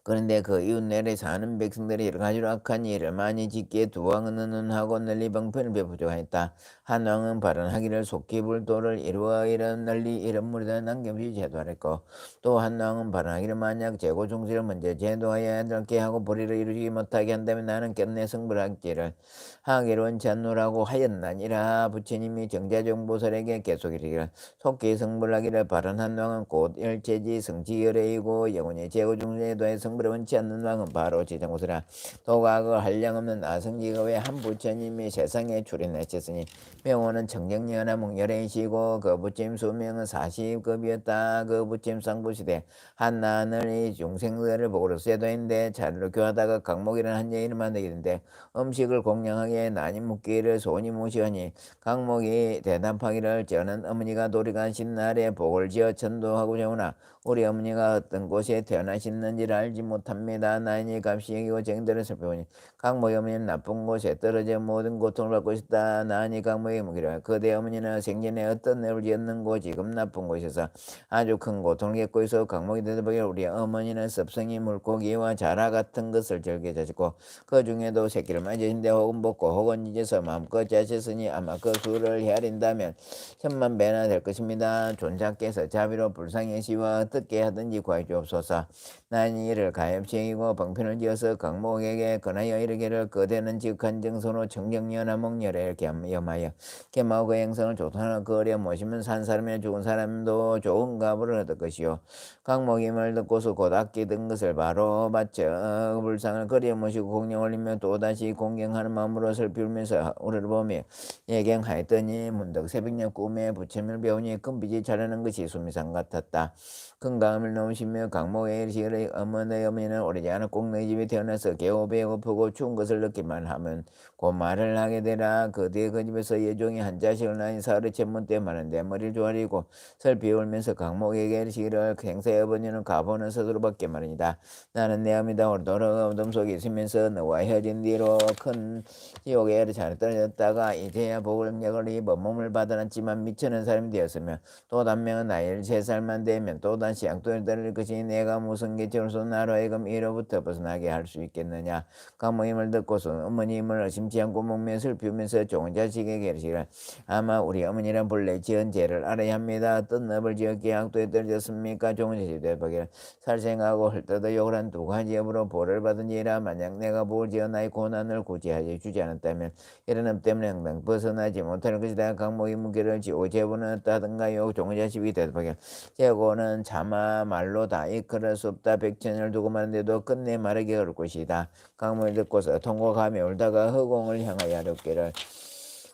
그런데 그 이웃내에 사는 백성들이 여러 가지로 악한 일을 많이 짓기에 두 왕은 하고 널리 방편을 베푸려 했다. 한 왕은 발언하기를 속히 불도를 이루어 이런 널리 이런 물에다 남김없이 제도하랬고 또 한 왕은 발언하기를 만약 재고 중지를 먼저 제도하여야 할게 하고 불의를 이루지 못하게 한다면 나는 겹내 승불하기를 하기를 원치 않노라고 하였나니라. 부처님이 정자정보살에게 계속 이르기를 속히 승불하기를 발언한 왕은 곧 일체지 성지열애이고 영원히 재고 중생에 도해 성불에 원치 않는 왕은 바로 지정고서라. 도가 그 한량없는 아성지가 왜 한 부처님이 세상에 출현하셨으니 명호는 청정연하 목열애시고 그 부처님 수명은 40급이었다. 그 부처님 상부시대 한나늘이 중생들을 보고로 쇠도인데 자리로 교하다가 강목이라는 한 여인을 만나게 되는데 음식을 공양하게 난이 묻기를 소원이 무시하니 강목이 대답하기를 저는 어머니가 도리가신 날에 복을 지어 전도하고자 오나 우리 어머니가 어떤 곳에 태어나셨는지를 알지 못합니다. 나인이 값이 여기고 정들을 살펴보니 강목의 어머니는 나쁜 곳에 떨어져 모든 고통을 받고 있다. 나인이 강목의 무기라 그대 어머니는 생전에 어떤 뇌를 지었는고 지금 나쁜 곳에서 아주 큰 고통을 겪고 있어 강목이 대답하기를 우리 어머니는 습성이 물고기와 자라 같은 것을 즐겨 자셨고 그 중에도 새끼를 맞으신데 혹은 먹고 혹은 잊어서 마음껏 자셨으니 아마 그 수를 헤아린다면 10,000배나 될 것입니다. 존자께서 자비로 불상의 시와 어떻게 하든지 구하여 주옵소서. 난 이를 가엾이 여기고 방편을 지어서 강목에게 권하여 이르기를 그대는 지극한 정선으로 청정연하 목열에 이렇게 염하여 겸하고 그 행성을 조탄하고 그 어려 모시면 산 사람이나 죽은 사람도 좋은 값을 얻을 것이요 강목이 말 듣고서 곧 아끼던 것을 바로 바쳐 불상을 거리에 모시고 공경 올리며 또다시 공경하는 마음으로 슬피우면서 우리를 보며 예경하였더니 문득 새벽녘 꿈에 부처님을 배우니 금빛이 자라는 것이 수미상 같았다. 건강을 넣으시며 강목에 이르시기를 어머니 어머니는 오래지 않아 꼭 너희 집에 태어나서 겨우 배고프고 추운 것을 느끼만 하면 그 말을 하게 되라. 그 뒤에 그 집에서 예종이 한 자식을 낳은 사흘의 천문 때 많은데 머리를 조아리고 슬피 울면서 강목에게 이르시기를 행사의 아버지는 가보는 스스로 받게 말이다. 나는 내 어미다 오르도록 어둠 속에 있으면서 너와 헤어진 뒤로 큰 지옥에 잘 떨어졌다가 이제야 복을 역을 입어 몸을 받아놨지만 미치는 사람이 되었으며 또 단명은 나이를 3살만 되면 또다시 양돈을 떨릴 것이니 내가 무슨 개체로서 나로 하여금 이로부터 벗어나게 할 수 있겠느냐. 강모임을 듣고서 어머님을 의심치 않고 목매 슬피우면서 좋은 자식에게 이르시기를 아마 우리 어머니란 본래 지은 죄를 알아야 합니다. 어떤 업을 지었기에 양도에 떨어졌습니까? 좋은 자식이 되어보기를 살생하고 헐떡도 욕을 한 두 가지 업으로 벌을 받은지라 만약 내가 복을 지어 나의 고난을 구제하여 주지 않았다면 이런 업 때문에 항상 벗어나지 못할 것이다. 강목이 무게를 지고 제보는 어떠하던가요? 좋은 자식이 대답하기를 제고는 차마 말로 다 이끌을 수 없다. 백천을 두고 마는데도 끝내 말하기 어려울 것이다. 강목을 듣고서 통곡하며 울다가 허공을 향하여 아뢰기를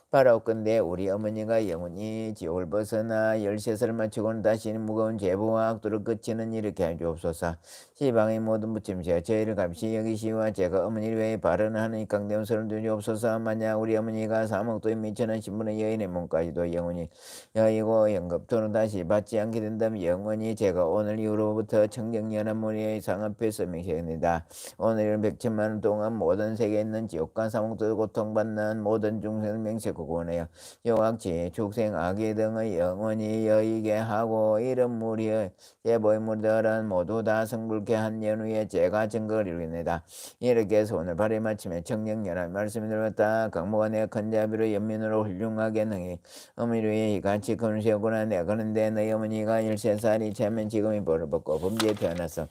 바라옵건대 우리 어머니가 영원히 지옥을 벗어나 13살을 마치고는 다시는 무거운 죄부와 악도를 그치는 이렇게 해 주옵소서. 시방의 모든 부침새 저희를 값이 여기시와 제가 어머니를 위해 바르는 하나님 강대한 소를 주옵소서. 만약 우리 어머니가 사목도에 미천한 신분의 여인의 몸까지도 영원히 여의고 영급토는 다시 받지 않게 된다면 영원히 제가 오늘 이후로부터 청정연합무리의 상 앞에서 명시합니다. 오늘 100천만 원 동안 모든 세계에 있는 지옥과 사목도 고통받는 모든 중생을 명시 구원하여 여각지 축생 아기 등의 영원히 여의게 하고 이런 무리의 제보의 무리들은 모두 다 성불케 한 연후에 제가 증거를 이루겠습니다. 이렇게 해서 오늘 발에 마침에 청정연합 말씀을 들었다. 강모가 내 큰 자비로 연민으로 훌륭하게 능히 어머니를 위해 같이 금을 세우거나 내가 그런데 너희 어머니가 13살이 차면 지금이 벌을 벗고 범죄에 태어나서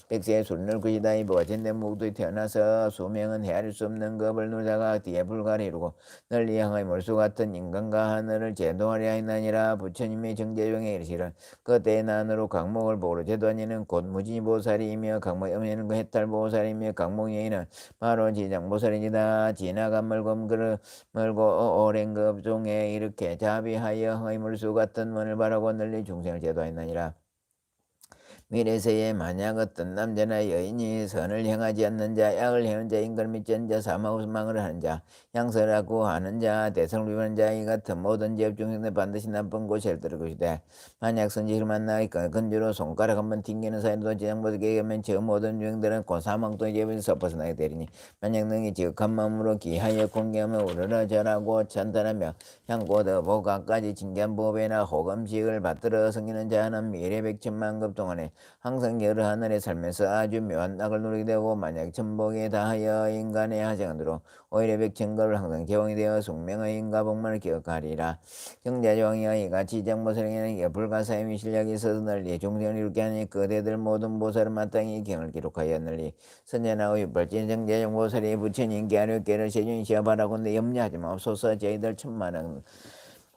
백세의 술을 그시다 이보가 전대 목도에 태어나서 수명은 헤아릴 수 없는 겁을 누다가 뒤에 불가를 이루고 널리 향하여 몰수 같은 인간과 하늘을 제도하려 하나니라. 부처님의 정제중에 이르시를 그때 난으로 강목을 보러 제도하니는 곧 무지보살이며 강목의 어머니는 그 해탈보살이며 강목의 여인은 바로 지장보살이니라. 지나간 멀고 오랜 급종에 이렇게 자비하여 허물수 같은 문을 바라고 널리 중생을 제도하였느니라. 미래세에 만약 어떤 남자나 여인이 선을 행하지 않는 자, 약을 행하는 자, 인걸 믿지 않는 자, 사망을 하는 자, 양설하고 하는 자, 대성을 위하는 자, 이 같은 모든 죄업 중생들 반드시 나쁜 곳에 들을 것이다. 만약 선지를 만나 건주로 손가락 한번 튕기는 사이도 지장보들에게 하면 저 모든 중생들은 곧 사망도의 죄에서 벗어나게 되리니 만약 능히 지극한 마음으로 기하여 공경하며 우러러 절하고 찬탄하며 향고더 보각까지 징계한 보배나 호감식을 받들어 섬기는 자는 미래 100천만급 동안에 항상 여러 하늘에 살면서 아주 묘한 악을 누리게 되고 만약 천복에 다하여 인간의 하생으로 오히려 100천급을 항상 제왕이 되어 숙명의 인가복만을 기억하리라. 정자조왕이여 이같이 장보살에게는 불가사임의 실력이 있어서 널리 중생을 이롭게 하니 그대들 모든 보살은 마땅히 경을 기록하여 널리 선전하고 유발진 정자정보살이 부처님 기하렵게를 세준시어 바라건대 염려하지 마옵소서. 저희들 천만원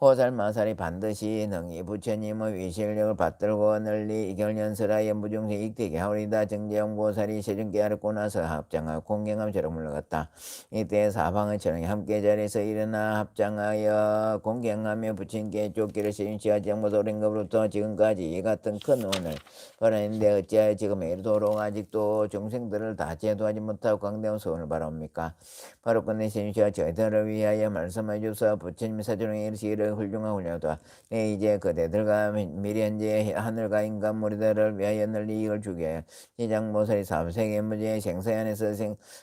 호살마살이 반드시 능히 부처님의 위실력을 받들고 널리 이결연설하여 무중생 익되게 하오리다. 정재용보살이 세중께 알았고 나서 합장하여 공경함처럼 물러갔다. 이때 사방의 천왕이 함께 자리에서 일어나 합장하여 공경하며 부처님께 쫓기를 시인시하 정보도 오랜 것부터 지금까지 이 같은 큰 운을 벌었는데 어찌하여 지금에 이르도록 아직도 중생들을 다 제도하지 못하고 광대한 소원을 바라옵니까? 바로 끝내 시인시하 저희들을 위하여 말씀해 주사 부처님 사주령에 이르시기를 훌륭한 훌륭하다. 네, 이제 그대들과 미래 현재 하늘과 인간 무리들을 위하여 널리 이걸 주게 하여 지장보살이 사부세계 무지의 생사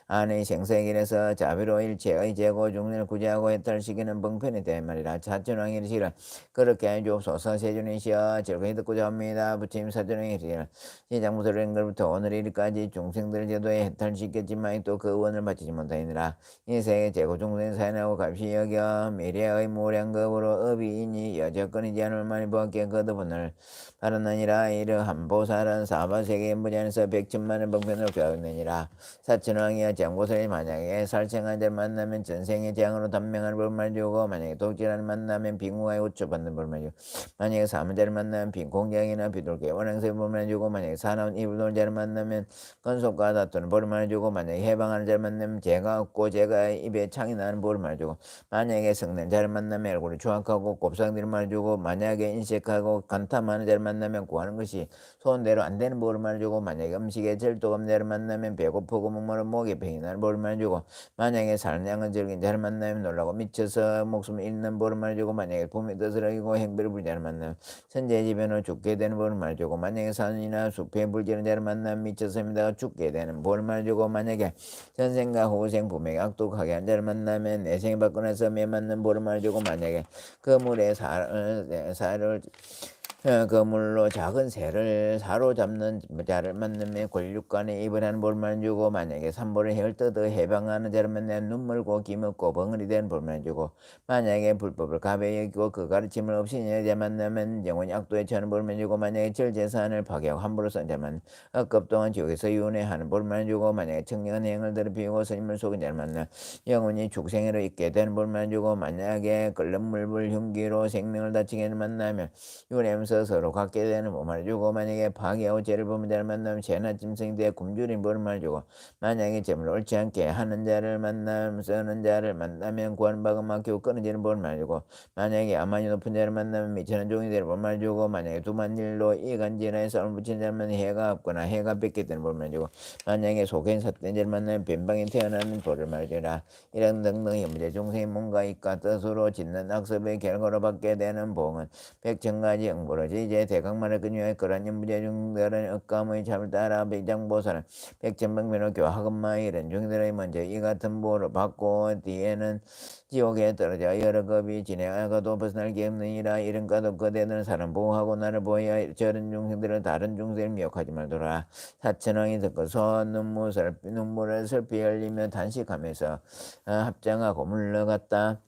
안의 생사의 길에서 자비로 일체의 재고 중생을 구제하고 해탈시키는 방편이 된 말이라. 사천왕이 이르시기를 그렇게 하여 주옵소서. 세존이시여 즐거이 듣고자 합니다. 부처님 사천왕이 이르시기를 지장보살을 한 것부터 오늘 일까지 중생들을 제도에 해탈시켰지만 또 그 원을 바치지 못하니라. 이 세계 재고 중생 사연하고 값이 여겨 미래의 무량급으로 업이이니 여적거리지 않을 만이 보았기에 거듭은을 바라느니라. 이러한 보살은 사바세계의 무지에서 백천만의 방편으로 교하느니라. 사천왕이여 장보살이 만약에 살생한 자를 만나면 전생의 재앙으로 단명한 벌만 주고 만약에 독질하는 만나면 빙후하여 우초받는 벌만 주고 만약에 사문자를 만나면 빈공장이나 비둘기 원행세의 벌만 주고 만약에 사나운 이불돌 자를 만나면 건속과 다투는 벌만 주고 만약에 해방하는 자를 만나면 죄가 없고 죄가 입에 창이 나는 벌만 주고 만약에 성낸 자를 만나면 얼굴이 추악하고 곱상들을 말해주고 만약에 인색하고 간탐하는 자를 만나면 구하는 것이 소원대로 안 되는 벌을 말해주고 만약에 음식에 절도가 없는 자를 만나면 배고프고 목마른 목에 병이 나는 벌을 말해주고 만약에 사냥은 즐긴 자를 만나면 놀라고 미쳐서 목숨을 잃는 벌을 말해주고 만약에 봄의 뜻을 어기고 행배를 부리는 자를 만나면 천재지변으로 죽게 되는 벌을 말해주고 만약에 산이나 숲에 불지는 자를 만나면 미쳐서 힘다가 죽게 되는 벌을 말해주고 만약에 전생과 후생 부명에 악독하게 한 자를 만나면 내생에 받고나서 매맞는 벌을 말해주고 만약에 그 물에 살을 그물로 작은 새를 사로잡는 자를 만나면 권력간에 입을 하는 벌만 주고 만약에 산보를 해를 뜯어 해방하는 자를 만나면 눈물고 기먹고 벙어리 되는 벌만 주고 만약에 불법을 가벼이 여기고 그 가르침을 없이 여자 만나면 영원히 악도에 처하는 벌만 주고 만약에 절재산을 파괴하고 함부로 쓴 자만 억급 동안 지옥에서 윤회하는 벌만 주고 만약에 청량한 행을 더럽히고 스님을 속인 자를 만나면 영원히 축생으로 있게 되는 벌만 주고 만약에 끓는 물불 흉기로 생명을 다치게 만나면 윤회하면서 서로 갖게 되는 벌을 주고 만약에 파괴하고 죄를 범한 자를 만나면 죄나 짐승이 되어 굶주린 벌을 주고 만약에 재물 옳지 않게 하는 자를 만나면 쓰는 자를 만나면 구하는 바가 막히고 끊어지는 벌을 주고 만약에 아만이 높은 자를 만나면 미천한 종이 되는 벌을 주고 만약에 두만 일로 이간질하여 싸움을 붙이는 자를 만나면 해가 없거나 해가 뺏게 되는 벌을 주고 만약에 속엔 삿된 자를 만나면 변방에 태어나는 벌을 주라. 이런 등등의 문제 중생의 몸과 입과 뜻으로 짓는 악습의 결과로 받게 되는 봉은 백천가지 응보로지 이제 대각만을 근유해 그런 무죄 중들은 억감의 참을 따라 백장보살은 백천방면을 교학은마 이런 중들의 먼저 이 같은 보를 받고 뒤에는 지옥에 떨어져 여러 급이 진행하고도 벗어날 게 없느니라. 이런 것도 그대는 사람 보호하고 나를 보호하여 저런 중생들은 다른 중생을 미혹하지 말도라. 사천왕이 듣고서 눈물을 슬피 흘리며 단식하면서 합장하고 물러갔다.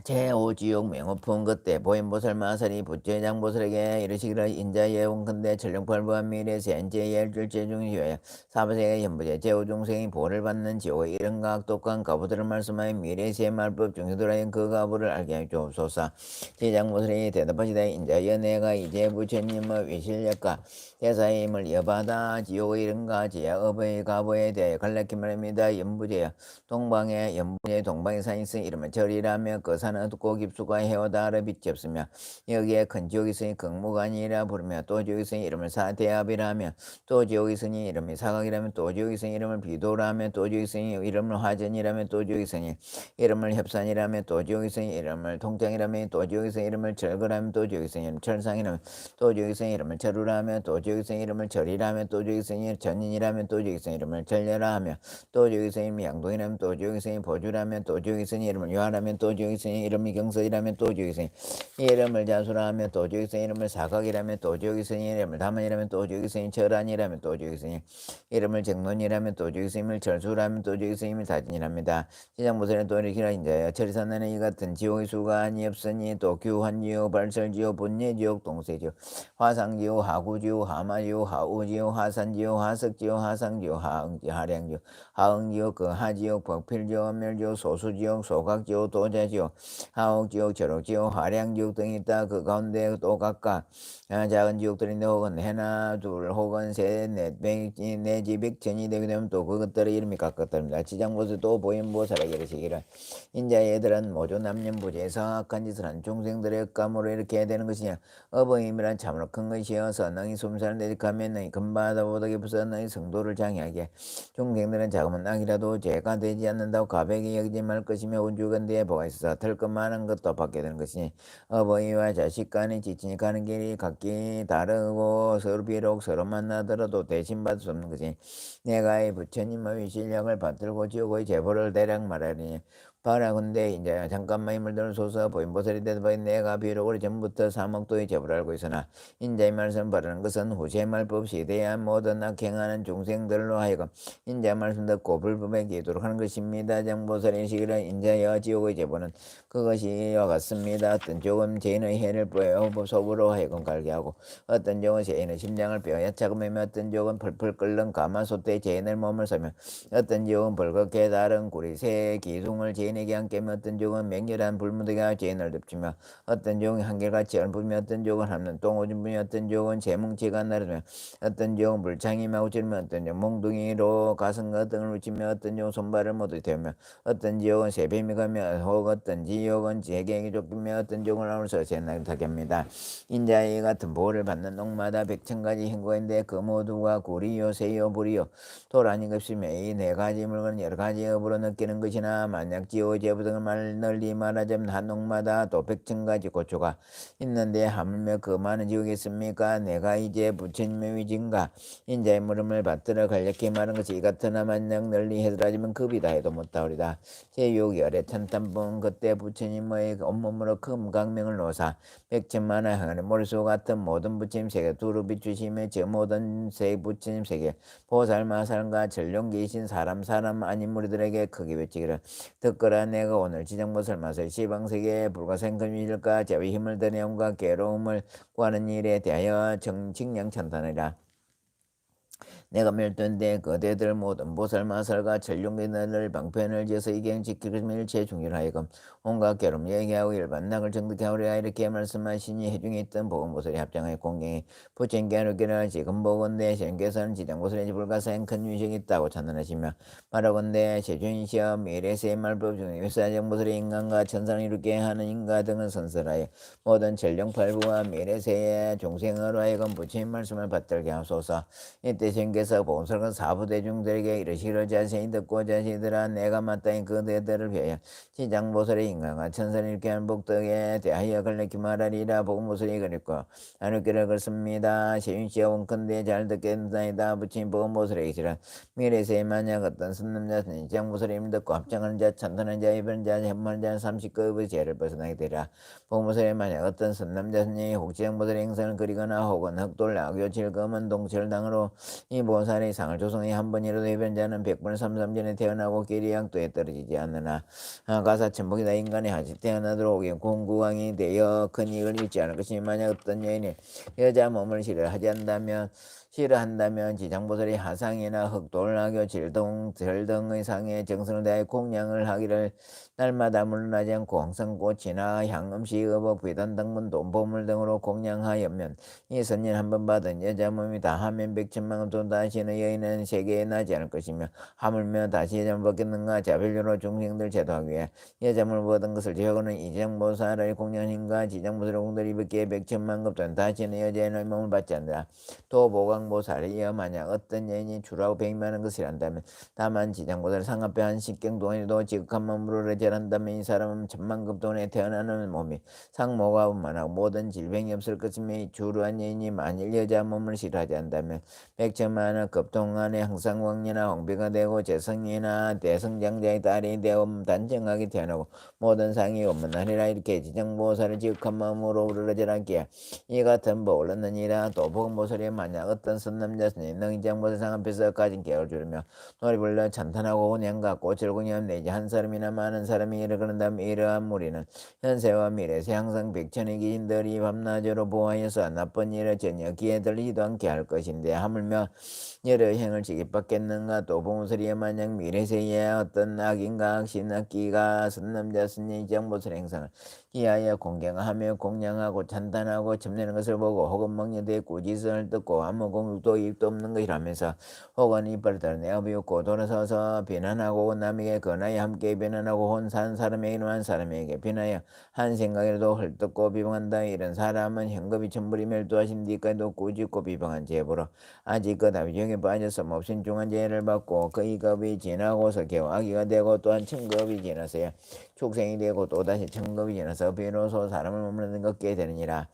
제5지옥 맹호풍 그때 보현보살 마살이 부처장보살에게 이르시기를 인자 예원컨대 천령팔부한 미래에서 현재 예일줄제 중이여야 사바세계 현부제 제5중생이 보를 받는 지옥의 이런 각독한 가부들을 말씀하여 미래세의 말법 중에들하여 그 가부를 알게 하여 주옵소서. 제장보살이 대답하시되 인자여 내가 이제 부처님의 위실력과 대사의 힘을 이어받아 지옥의 이른가 지하업의 가부에 대해 간략히 말합니다. 연부제여 동방에 연부제 동방에 산이 있으니 이름은 절이라며 그 산은 어둡고 깊수가 해오다 아래 빛이 없으며 여기에 큰 지옥이 있으니 극무관이라 부르며 또 지옥이 있으니 이름을 사대압이라며 또 지옥이 있으니 이름이 사각이라며 또 지옥이 있으니 이름을 비도라며 또 지옥이 있으니 이름을 화전이라며 또 지옥이 있으니 이름을 협산이라며 또 지옥이 있으니 이름을 통장이라며 또 지옥이 있으니 이름을 철거라며 또 지옥이 있으니 이름을 철상이라며 또 지옥이 있으니 이름을 철우라며 또 지옥이 있으니 이름을 절이라며 또 지옥이 있으니 전인이라며 또 지옥이 있으니 이름을 절려라며 또 지옥이 있으니 양동이라며 또 지옥이 있으니 보주라며 또 지옥이 있으니 이름을 요하라며 또 지옥이 있으니 이름이 경석이라면 또 지옥이 있으니 이름을 자수라 하면 또 지옥이 있으니 이름을 사각이라면 또 지옥이 있으니 이름을 다만이라면 또 지옥이 있으니 절안이라면 또 지옥이 있으니 이름을 정론이라면 또 지옥이 있으니 이름을 절수라면 또 지옥이 있으니 이름을 다진이랍니다. 지장보살은 또 이렇게 인자여 철이산나는 이 같은 지옥의 수가 아니 없으니 또 규환지옥 발설지옥 본예지옥 동세지옥 화상지옥 하구지옥 하마지옥 하우지옥 하산지옥 하석지옥 하상지옥 하응지 하량지옥 하응지옥 거하지옥 벅필지옥 엄멸지옥 소수지옥 소각지옥 도자지옥 하옥지옥 저록지옥 하량지옥 등이 있다. 그 가운데 또 각각 작은 지옥들인데 혹은 해나 둘 혹은 셋넷 백지 내지 백천이 되게 되면 또 그것들의 이름이 각각답니다. 지장보살 또 보인보살에게 이르시기를 인자 얘들은 모조 남년부지에서 악한 짓을 한 중생들의 감으로 이렇게 되는 것이냐. 어버임이란 참으로 큰 것이어서 너희 숨살을 내직하면 너희 금바다 보덕에 부서 너희 성도를 장애하게 중생들은 작은 악이라도 죄가 되지 않는다고 가백이 여기지 말 것이며 운주건대에 뭐가 있어서 털것만한 것도 받게 되는 것이니 어버이와 자식 간의 지친이 가는 길이 각기 다르고 서로 비록 서로 만나더라도 대신 받을 수 없는 것이니 내가 이 부처님의 실력을 받들고 지옥의 제보를 대략 말하리니 바라건대 이제 잠깐만 힘을 들어소서 보인보살이 되더니 내가 비록 오래 전부터 사목도의 제보를 알고 있으나 인자의 말씀 바라는 것은 후세 말법 시대야 모든 악행하는 중생들로 하여금 인자의 말씀 듣고 불법에 기도록 하는 것입니다. 정보살이 시기를 인자여 지옥의 제보는 그것이 이와 같습니다. 어떤 조금 죄인의 해를 뿌여 속으로 하여금 갈게 하고 어떤 종은 죄인의 심장을 빼어 야차금하며 어떤 종은 펄펄 끓는 가마솥에 죄인의 몸을 싸며 어떤 종은 벌겋게 다른 구리새 기둥을 죄인에게 안깨며 어떤 종은 맹렬한 불무더기가 죄인을 덮치며 어떤 종이 한결같이 얽으며 어떤 종은 함는 똥오줌 부며 어떤 종은 재뭉치가 나르며 어떤 종은 물창이 마구치며 어떤 종은 몽둥이로 가슴과 등을 붙이며 어떤 종은 손발을 모두 태우며 어떤 지옥은 새뱀이 가며 혹 어떤 지옥은 재경이 쫓기며 어떤 종은 아울서 새나를 타게 합니다. 인자의 같은 보호를 받는 농마다 백천가지 행고인데 그 모두가 구리요 새요 불이요 도란이 급시며 이 네 가지 물건 여러 가지 업으로 느끼는 것이나 만약 지옥 제부 등을 널리 말하자면 한 농마다 또 백천가지 고초가 있는데 하물며 그 많은 지옥이 있습니까? 내가 이제 부처님의 위진가 인자의 물음을 받들어 간략히 말한 것이 이 같으나 만약 널리 해설하지만 급이다 해도 못하오리다. 제6열의 천탄봉 그때 부처님의 온몸으로 큰 강명을 놓사 백천만의 항아리 머릿속 같은 모든 부처님 세계 두루 비추시며 저 모든 세 부처님 세계 보살마살과 전룡계신 사람 아닌 무리들에게 크게 외치기를 듣거라. 내가 오늘 지정보살마살 시방세계에 불가생근일까 자비 힘을 드내온과 괴로움을 구하는 일에 대하여 정칭량천탄이라. 내가 멸된데 그대들 모든 보살마살과 전룡계들을 방편을 지어서 이경 지키를 일체 중일하여금 온갖 괴로움 얘기하고 일반낙을 정득해 하오리라. 이렇게 말씀하시니 해중에 있던 보건보살이 합장하여 공경이 부처님께 하루기를 지금 보건대 신께서는 지장보살인지 불가사행 큰 위식이 있다고 찬언하시며 말하건대 세존시험 미래세의 말법 중에 일사정보살이 인간과 천상을 이루게 하는 인가 등을 선설하여 모든 전령팔부와 미래세의 종생으로 하여금 부처님 말씀을 받들게 하소서. 이때 신께서 보건설과 사부대중들에게 이르시기를 자신이 듣고 자신들아 내가 마땅히 그대들을 위하여 지장보살의 인간과 천선을 이렇게 한 복덕에 대하여 걸레기 말하리라. 보건보살이 그랬고 나누기를 그렇습니다. 세윤씨와 원컨대 잘 듣겠나이다. 부처님 보건보살에게 시라 미래세에 만약 어떤 선남자 지장보살이 듣고 합장하는 자 찬탄한 자 이변 자 현만한 자 30급의 죄를 벗어나게 되라. 보건보살이 만약 어떤 선남자 스님이 혹 지장보살의 행선을 그리거나 혹은 흑돌 악교 질검은 동철당으로 이 보살의 상을 조성해 한 번이라도 해변자는 100번 삼삼전에 태어나고 길이 양도에 떨어지지 않느나 가사천복이다. 인간의 하직 태어나도록 공구왕이 되어 큰 이익을 잃지 않을 것이니 만약 어떤 여인이 여자 몸을 싫어한다면 지장보살이 하상이나 흑돌 악교 질동 절등의 상에 정성을 다해 공양을 하기를 날마다 물러나지 않고 항상 꽃이나 향음식 의복 비단 등문 돈보물 등으로 공양하여면 이 선인 한번 받은 여자 몸이 다 하면 백천만원 돈 다시는 여인은 세계에 나지 않을 것이며 하물며 다시 여자를 받겠는가. 자별료로 중생들 제도하기 위해 여자물 받은 것을 제하고는 이장보살의 공양인과 지장보살의 공들이 입기에 백천만급 돈 다시는 여자의 몸을 받지 않는다. 또 보강 지장보살이여 만약 어떤 여인이 주라고 백미하는 것을 한다면 다만 지장보살 상앞에 한 십경동안에도 지극한 몸으로 절한다면 이 사람은 천만급동안에 태어나는 몸이 상모가 만하고 모든 질병이 없을 것이며 주루한 여인이 만일 여자 몸을 싫어하지 않다면 백천만의 급동 안에 항상 왕녀나 황비가 되고 재성이나 대성장자의 딸이 되어 단정하게 태어나고 모든 상이 원문하리라. 이렇게 지장보살을 지극한 마음으로 우러러절하기에 이 같은 복을 얻느니라. 또 복음보살이 만약 어떤 선남자 스님 능히 지장보살 상 앞에서 가진 계획을 주르며 노래불러 찬탄하고 온양 꽃을 공유하면 내지 한 사람이나 많은 사람이 이를 그런다면 이러한 무리는 현세와 미래세 항상 백천의 귀신들이 밤낮으로 보호하여서 나쁜 일을 전혀 귀에 들리지도 않게 할 것인데 하물며 여러 행을 지기받겠는가. 또 보무소리에 만약 미래세에 어떤 악인가 악신 악기가 선남자 스님 지장보살 행상을 기하여 공경하며 공양하고 찬탄하고 첨내는 것을 보고 혹은 멍녀대의 꾸짖음을 듣고 아무 공육도 입도 없는 것이라면서 혹은 이빨을 드러내어 비웃고 돌아서서 비난하고 남에게 권하여 함께 비난하고 혼산 사람에게 이름한 사람에게 비나여 한 생각이라도 헐뜯고 비방한다. 이런 사람은 현급이 천불이 멸도하신 뒤까지도 꾸짖고 비방한 죄보로 아직 그 다비중에 빠져서 몹신 중한 죄를 받고 그 이급이 지나고서 겨우 악의가 되고 또한 천급이 지나서야 축생이 되고 또다시 천급이 지나서 비로소 사람을 머무르는 것게 되느니라.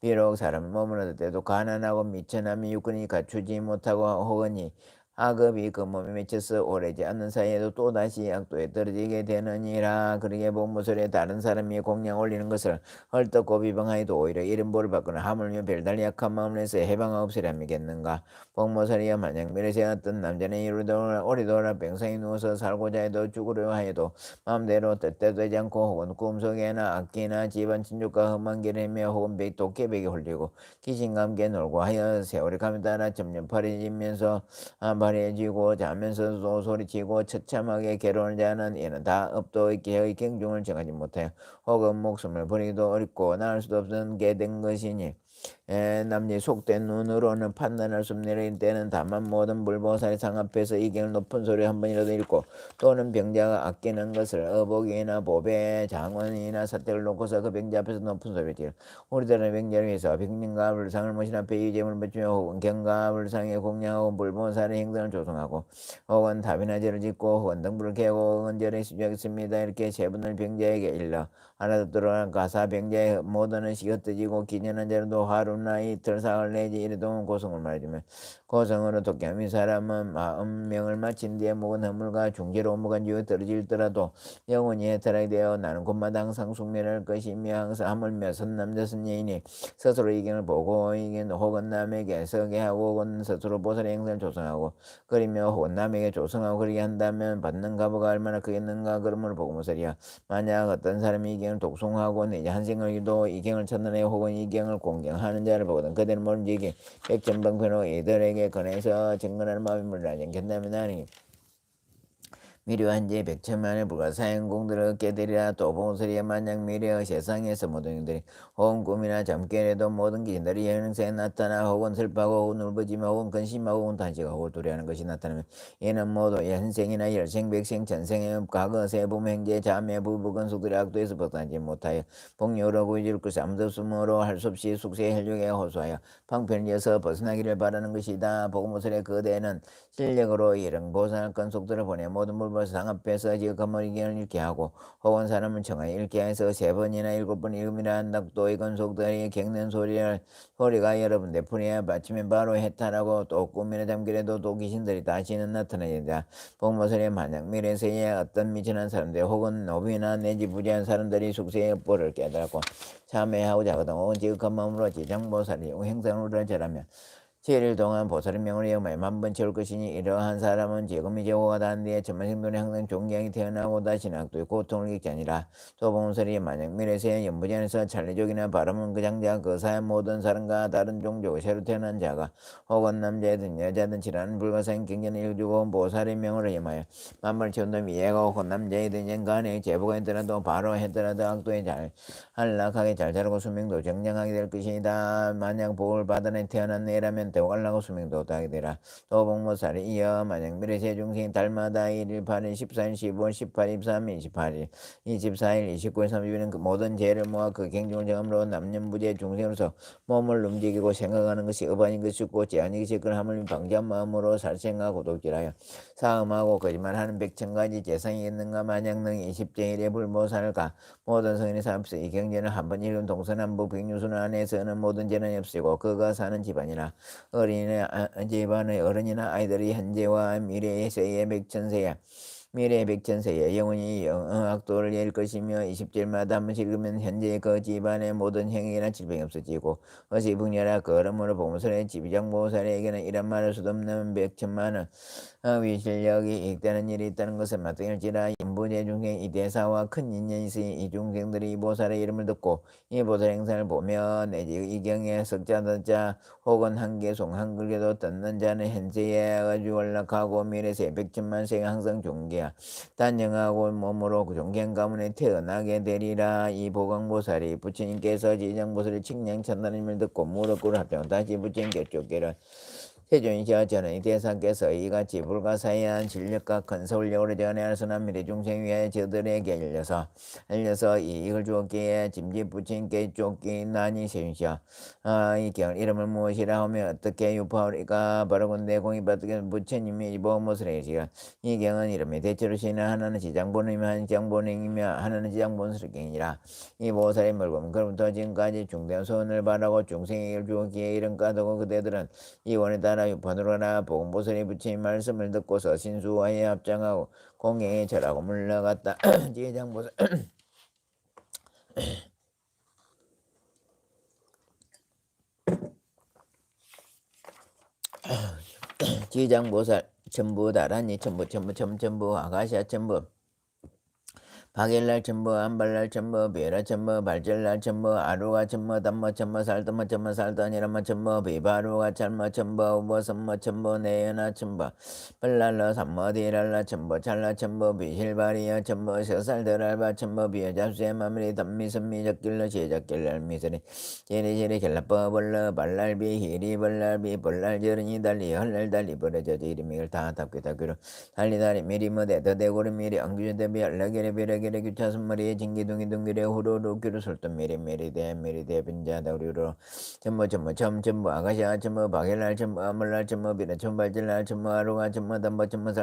비록 사람을 머무르는 때도 가난하고 미천함이 육근이 갖추지 못하고 혹은 악업이 그 몸에 맺혀서 오래지 않는 사이에도 또다시 악도에 떨어지게 되느니라. 그러게 복무설에 다른 사람이 공양 올리는 것을 헐떡고 비방하여도 오히려 이런 벌을 받거나 하물며 별달리 약한 마음을 내서 해방하옵시려 하겠는가. 복무설이야 만약 미래세 어떤 남자는 이르도록 오래도록 병상에 누워서 살고자 해도 죽으려 하여도 마음대로 뜻대로 되지 않고 혹은 꿈속에나 악기나 집안 친족과 험한 길을 헤며 혹은 도깨비에게 홀리고 귀신과 함께 놀고 하여 세월이 가면 따라 점점 파래지면서 발해지고 자면서도 소리치고 처참하게 괴로운 자는 이는 다 업도의 개의 경중을 정하지 못하여 혹은 목숨을 버리기도 어렵고 나을 수도 없는 게 된 것이니 남녀 속된 눈으로는 판단할 수 없는 때는 다만 모든 불보살의 상 앞에서 이경을 높은 소리 한 번이라도 읽고 또는 병자가 아끼는 것을 어복이나 보배 장원이나 사택을 놓고서 그 병자 앞에서 높은 소리를 지르 우리들은 병자를 위해서 병님과 불상을 모신 앞에 이재물을 바치며 혹은 경과 불상에 공양하고 불보살의 행동을 조성하고 혹은 답이나 절을 짓고 혹은 등불을 켜고 혹은 절에 수주하겠습니다. 이렇게 세 분을 병자에게 일러 알아듣도록 가사 병자의 모든 의식이 흩어지고 기년한 자로도 하루나 이틀 사흘 내지 이래도 고성을 말해주면 고성으로 독감이 사람은 마음명을 마친 뒤에 묵은 허물과 중지로 오무간 주에 떨어질더라도 영원히 해탈하게 되어 나는 곧마다 항상 숙면할 것이며 항상 하물며 선남자 선여인이 스스로 이경을 보고 이경 혹은 남에게 서게 하고 혹은 스스로 보살의 행사를 조성하고 그리며 혹은 남에게 조성하고 그러게 한다면 받는 가보가 얼마나 크겠는가. 그러므로 복무설이야 만약 어떤 사람이 이경을 독송하고 내지 한생을기도 이경을 찾느냐 혹은 이경을 공경하는 자를 보거든 그대는 모름지 이경 백전방편호 이들에게 권해서 증언하는 마음이 물러나지 않겠다면 나니 미료한 지 백천만에 불과 사행공들을 얻게 되리라. 또 보살이야 만약 미래의 세상에서 모든 일들이 혹은 꿈이나 잠결에도 모든 귀신들이 현행세에 나타나 혹은 슬퍼하고 혹은 울부짖으며 혹은 근심하고 혹은 단식하고 두려워하는 것이 나타나면 이는 모두 현생이나 열생 백생 전생의 과거 세범 행제 자매 부부 건속들이 악도에서 벗어나지 못하여 복류로 구해줄 것이 아무도 없으므로 할 수 없이 숙세의 혈육에 호소하여 방편이어서 벗어나기를 바라는 것이다. 복무설의 그대는 실력으로 이런 보살 건속들을 보내 모든 물벌 상 앞에서 지극한 머리견을 읽게 하고 혹은 사람을 청하여 읽게 해서 3번이나 7번 읽음이라 한다. 또 이 건속들이 겪는 소리가 여러분 내풀이에 받치면 바로 해탈하고 또 꿈이나 잠결에도 또 귀신들이 다시는 나타나야 복무설에 만약 미래세에 어떤 미천한 사람들 혹은 노비나 내지 부재한 사람들이 숙세의 업보를 깨달고 참회하고자 하거든 혹은 지극한 마음으로 지장보살이 행상으로 절하면 7일 동안 보살의 명을 영하여 만번 채울 것이니 이러한 사람은 지금이 제고가 닿은 뒤에 천만생존에 항상 존경이 태어나고 다시 낙도의 고통을 겪지 아니라. 또 보살이 만약 미래세에 연부전에서 찰리족이나 바람은 그 장자 그 사의 모든 사람과 다른 종족 새로 태어난 자가 혹은 남자든 여자든 지라는 불가사인 경전을 읽어주고 보살의 명을 영하여 만번을 채운다면 이해가 혹은 남자이든 연간에 제보가 있더라도 바로 했더라도 악도에 잘 한락하게 잘 자라고 수명도 정정하게 될 것이다. 만약 복을 받은 애 태어난 애라면 태고 갈라고 수명도 하게 되라. 도복모살에 이어 만약들의 세중생 달마다 1일 8일 14일 15일 18일 23일 28일 24일 29일 30일은 그 모든 죄를 모아 그 갱중을 정함으로 남녀무제 중생으로서 몸을 움직이고 생각하는 것이 업아닌 것이고 제한인 것이 그를 하물며 방지한 마음으로 살생하고 도둑질하여 사음하고 거짓말하는 100,000가지 재상이 있는가 마냥 능 20제1의 불모살까 모든 성인의 삶에서 이 경제는 한 번 읽은 동서남북 백류순 안에서는 모든 죄는 없애고 그가 사는 집안이나 어린이나 집안의 어른이나 아이들이 현재와 미래의 세의 100,000세야 미래의 100,000세에 영원히 악도를 낼 것이며 20절마다 한 번씩 읽으면 현재 그 집안의 모든 행위나 질병이 없어지고 어시 분야라 걸음으로 보문설의 지비장보살에게는 이런 말할 수도 없는 100,000만원 위실력이 있다는 일이 있다는 것을 마땅할지라 인부제 중생 이 대사와 큰 인연이 있으니 이 중생들이 이 보살의 이름을 듣고 이 보살 행사를 보며 내지 이 경에 석자 듣자 혹은 한개송 한글에도 듣는 자는 현세에 아주 연락하고 미래세 100,000만 세가 항상 존귀하 단영하고 몸으로 그 존귀한 가문에 태어나게 되리라. 이 보광보살이 부처님께서 지장보살의 칙량 찬단임을 듣고 무릎 꿇어 합장 다시 부처님께 쫓기를 세존이시여 저는 이 대사께서 이같이 불가사의한 진력과 큰 서울력으로 전해하서는 미래 중생 위하여 저들에게 알려서 이익을 주었기에 짐짓 부처님께 쫓기나니 세존이시여 이 경 이름을 무엇이라 하며 어떻게 유파하리까 바라건대 공의받게 부처님이 이 보모스레이시여 이 경은 이름이 대체로 시는 하나는 지장본이며 하나는 지장본행이며 하나는 지장본스럽경이라 이 보살의 물금 그로부터 지금까지 중대한 소원을 바라고 중생에게 주었기에 이름 까두고 그대들은 이 원에 따라 유판으로 하나 보건보살이 부처님 말씀을 듣고서 신수와에 합장하고 공경에 절하고 물러갔다. 지장보살 지장보살 전부 다란이 전부 아가시아 전부 박일날 전부 안발날 전부 비라 전부 발절날 전부 아루가 전부 담모 전부 살드모 살더니라모 전부 비바루가 잘모 전부 우버선모 전부 내연아 전부 bal랄라 삼모디랄라 전부 찰라 전부 비실바리야 전부 서살드랄바 전부 비여잡수의 마무리 단미선미 적길러 시작길날 미설이 제리제리 결라뻐 벌러 발랄비 히리 벌랄비 벌랄저르니 달리 헐랄달리 벌어져지 이름이를 다 답기다기로 달리다리 미리 뭐대 더대고리 미리 엉규저대비 얼라게리 비라게리 규차선머리에 징기둥이 둥기래 후루루 귀로 설도 미리대 빈자다 우리로 전부 아가샤 전부 박일날 전부 아물날 전부 비라 전부 발질날 전부 아루가 전부 담보 전부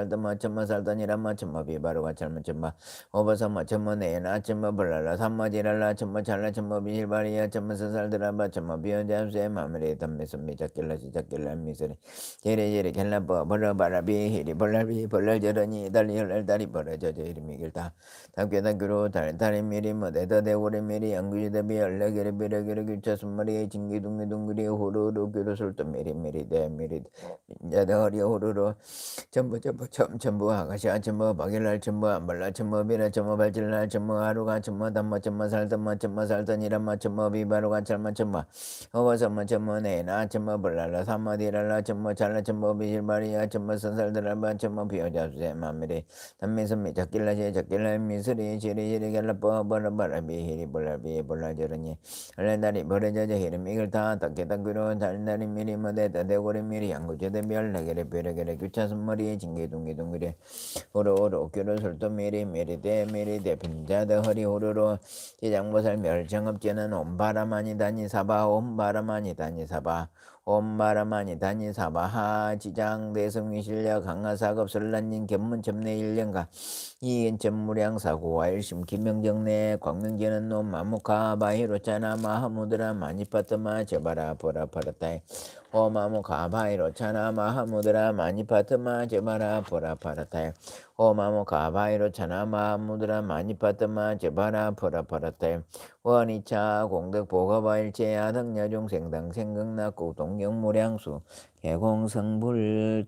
살더니라마 전부 비바루가 잘못 전부 오버선마 전부 내나 전부 벌랄라 삼마지랄라 전부 찰라 전부 비실바리야 전부 서살드라바 전부 비연잡수의 마무리 담배선미 작길라 시작길라 미소리 제리제리 갤라버 벌러바라비 히리 벌랄비 벌랄저러니 달리 헐랄다리 벌어져져 이름이 길다 답게다기로 달달이 미리 뭐대더대고리 미리 양규지대비 얼레게리 비레게리 규차순머리에 징기둥기둥기리 후루루 귀로 술도 미리대 민자대 후루루 전부 아가샤 전부 박일날 전부 안발날 전부 비라 전부 발질날 전부 하루가 전부 담모 전부 살더니라마 전부 비바루가 잘마 전부 어버선모 전부 내나 전부 벌랄라 삼마디랄라 전부 잘라 전부 비실바리야 전부 선살드랄바 전부 비어잡세 마미리 단미선미 작길라 미스리 지리지리 갈라뻐 벌라바라비 히리 벌라저러니 얼레다리 벌어져져 히름 이걸 다 닦게닦기로 달달이 미리 뭐대다 대고리 미리 양구제대비 얼레게레 벼레게레 규차선머리에 징기둥기둥기래 호로호로 옥교로 설도 미리대 빈자대 허리 호로로 지장보살 멸정업제는 온바라마니 다니사바 온바라마니 다니사바하 지장 대성위 실력 강화사급 설란님 견문 점내 1년가 이인 전무량사고와 일심 김명정내 광명제는 놈 마무카 바히로차나 마하무드라 마니파트마 제바라 보라파라타이 오마무카 바히로차나 마하무드라 마니파트마 제바라 보라파라타이 오마무카 바히로차나 마하무드라 마니파트마 제바라 보라파라타이 원이차 공덕 보거바일제 아덕야중 생당 생극낙국 동경무량수 개공성불돈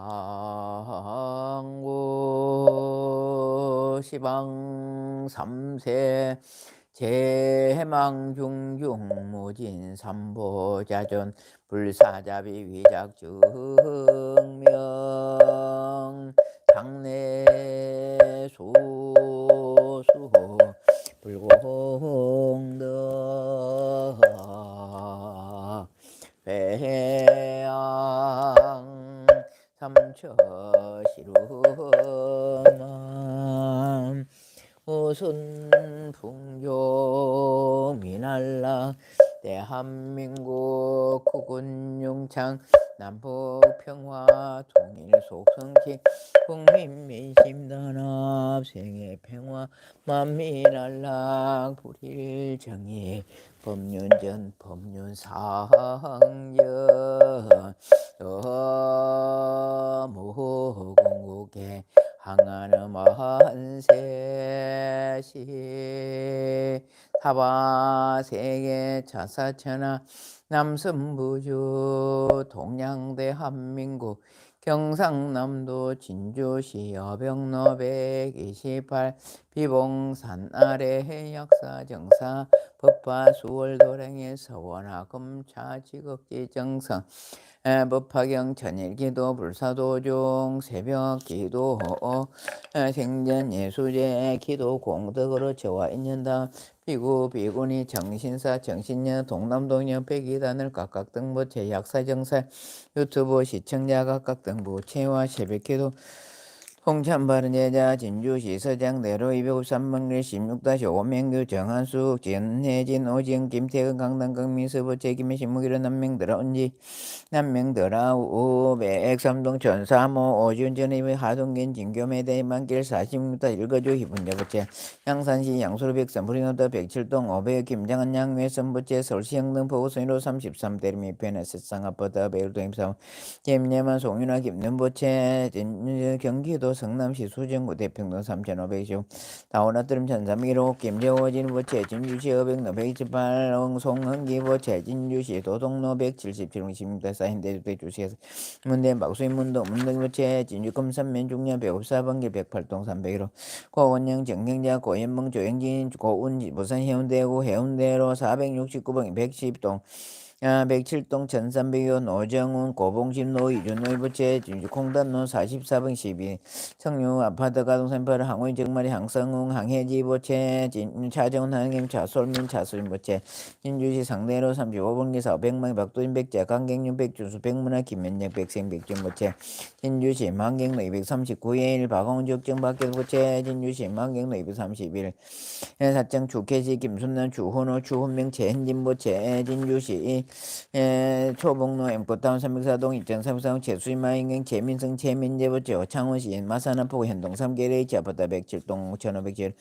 상고 시방 삼세 제해망중중 무진 삼보자전 불사자비 위작증명 장례소수 불공덕 회양 삼처시루남 우순풍조 미날라 대한민국 국군용창 남북평화 통일속성치 국민민심단합 세계평화 만민안락 불일정의 법륜전 법륜상전 무궁국에 항하는 만세시 사바세계 차사천하 남선부주 동양대한민국 경상남도 진주시 여병로 128 비봉산 아래 약사정사 법화수월도량의 서원하금차지극지정성 법화경 천일기도 불사도중 새벽기도 생전예수제 기도 공덕으로 저와 인연다 비구니 정신사 정신녀 동남동녀 백이단을 각각 등부채 약사정사 유튜브 시청자 각각 등부채와 새벽기도 홍천바른 제자 진주시 서장 내로 253번길 16-5 명규 정한숙 전혜진 오지영 김태근 강남 강민수 책임의 신무기로 남명들아 온지 남명들아 우백삼동 전사모 오준전의 하동긴 진교매 대만길 46m 일거주 희분자부채 양산시 양수로 백선 불인호도 107동 500 김장한 양외선부채 서울시 영등 포구선으로 33대림이 변해 세상아버다 배울동임사무 김예만 송윤아 김는부채 경기도 성남시 수정구 대평동 3520 다원아뜨름 1301호 김재호 진부채 진주시 어백로 128 송흥기부채 진주시 도동로 177 16m 사인대주택 주시에서 문대인 박수인 문동 문동부채 진주금산 면중년 154번길 108동 301호 고원영 정경자 고현몽 조영진 고운 부산 해운대구 해운대로 469번 110동 107동 1300호 노정훈 고봉심 노이준 노이부채 진주콩단로 44번 12 청류 아파트 가동산파를 항우인 정말이 항성웅 항해지 부채 차정훈 항행 차솔민 차솔민 부채 진주시 상대로 35번기 400만 박도인 백자 강경윤 백준수 백문화 김면영 백생 백준 부채 진주시 만경로 239일 박홍 적정 박경 부채 진주시 만경로 231 사정 주케시 김순남 주훈호 주훈명 최현진 부채 진주시 초봉로 엠포타운 304동 입장 304동 최수인마인경 최민성 최민재부채 창원시 마산안포구 현동 3개레이치 아파트 107동 1507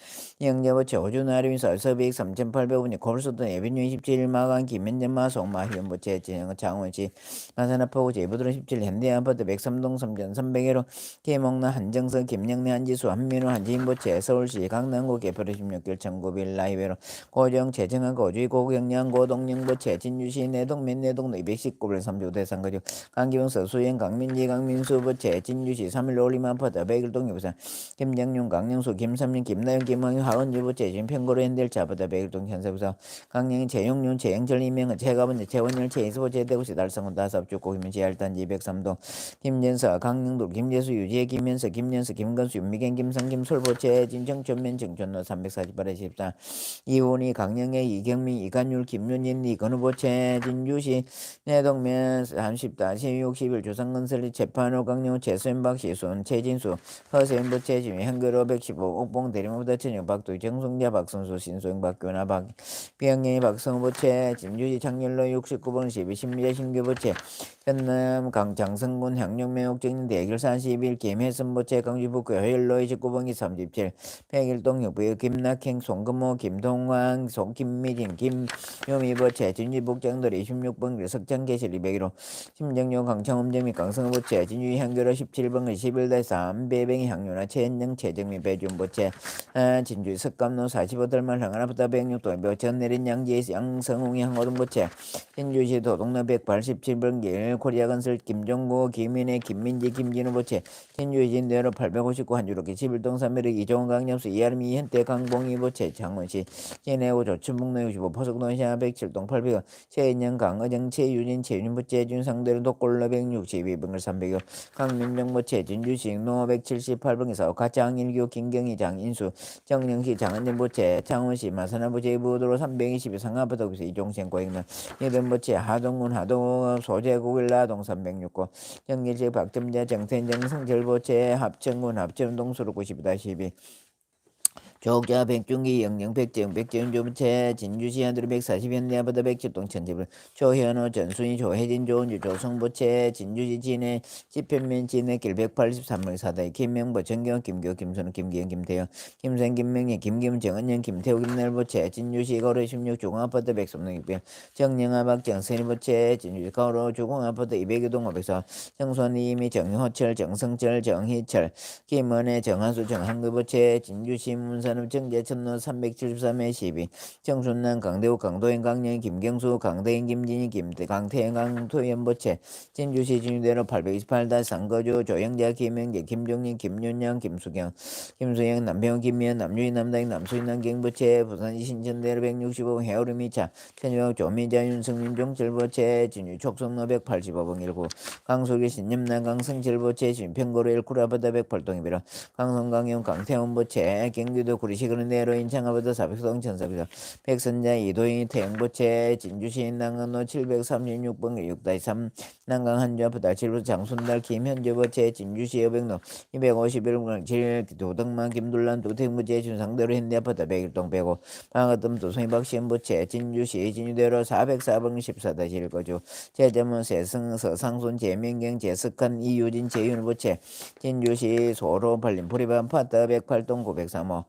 영재부채 호주나루인 서서백 3800원이 골수동 에비뉴 27 마강 김현전 마송 마희연부채 창원시 마산안포구 제부드론 17 현대아파트 103동 3301호 김옥나 한정석 김영래 한지수 한민호 한지인부채 서울시 강남구 개포로 16길 청구빌 라이베로 고정 재정한 고주의 고경량 고동영부채 진주시 내동 내동 219불 3조 대상거주 강기봉 서수행 강민지 강민수 부채 진주시 3일 올리만파트 101동 유부산 김정윤 강영수 김삼민 김나영 김왕유 하원주 부채 진평고로 현델차 아파트 101동 현세부사 강영인 최용윤 최영철 이명은 최가번 최원열 최이수부 최대구시 달성은 다삽주고 김은 제할단지 203동 김전서 강영돌 김재수 유지혜 김현서 김연서 김건수 윤미경 김상 김솔부채 진정 전면 정전로 348에 14 이원희 강영애 이경민 이간율 김윤인 이건우부채 진주시 내동면 30-16 조상건설 재판호 강용 최수연박 시순 최진수 허세인부채 지미 현교로 115 옥봉 대림부터 천영 박도희 정성자 박성수 신소영 박교나 박비영경이 박성부채 진주시 창렬로 69번 12 신미재 신규부채 현남 강장성군 향령매옥정인 대결산 11 김혜선부채 강주북구 허일로 29번기 37 백일동 육부의 김낙행 송금호 김동환 송김미진 김요미부채 진주북장돌이 26번 석장 개실 201호 심정용 강창 점 및 강성호 보채 진주시 향교로 17번 11-3 배병이 향유나 최현정 최정미 배준 보채 진주시 석감로 45덜만 항하나부터 106도 전내린 양지에서 양성웅이 항오동 보채 진주시 도동로 187번 길 코리아건설 김종고 김인혜 김민지 김진우 보채 진주시 진대로 859 한주로기 11동 3매력 이종원 강력수 이하름이 현대 강봉이 보채 창원시 진해고 조춘북로 65 포석동시야 107동 800원 최인영 강의정 최유진 최윤 보채 준상대로 독골로 162번을 300원 강민정 보채 진주시 농 178번에서 가창일교 김경희 장인수 정영시 장은진 보채 창원시 마산화 보채 부도로 322 상하부덕에서 이종생 고행는 예든 보채 하동군 하동 소재 9일 동 369 정길시 박점자 정태정 성철 보채 합천군 합천동 수로 90-12 조옥자 백중기 영영 백정 백정 조부채 진주시 한도로 140현대아보다 107동 천집을 조현호 전순이 조혜진 조은주 조성보채 진주시 진해 지편면 진해길 183명 사다이 김명보 정경 김교 김선우 김기영 김태영 김선 김명희 김김 정은영 김태우 김날보채 진주시 거로 16 중앙아파트 103동 600 정영아 박정 선이보채 진주시 거로 주공아파트 202동 504 정수원 이미 정호철 정성철 정희철 김은혜 정한수 정한글보채 진주시 문산읍 정제천로 373에 12 정순남 강대우 강도현 강령 김경수 강대인 김진희 강태현 강토현보채 진주시 진주대로 828다 상거주 조영자 김영재 김종민 김윤영 김수경 김수영 남병훈 김미연 남유인 남다인 남수인 남경보채 부산시 신천대로 165 해오름이차 천주역 조미자 윤승민 종철보채 진주 촉성로 185번 19 강수기 신념남 강성철보채 진평고로 1구라바다 108동 2비로 강성강용 강태원보채 경기도 구리시그는 내로 인창아보다 400동 천사비로 백선자 이도인이 태영보채 진주시 난강로 736번 6-3 난강 한주아보다 7부 장순달 김현주보채 진주시 여백로 251번 7 도덕만 김둘란 도택무제 준상대로 현대아파트 101동 105 방어뜸 도성이 박시현보채 진주시 진주대로 404번 14-1거주 제자문 세승 서상순 제명경 제석한 이유진 제윤보채 진주시 소로 발림 보리반 파타 108동 903호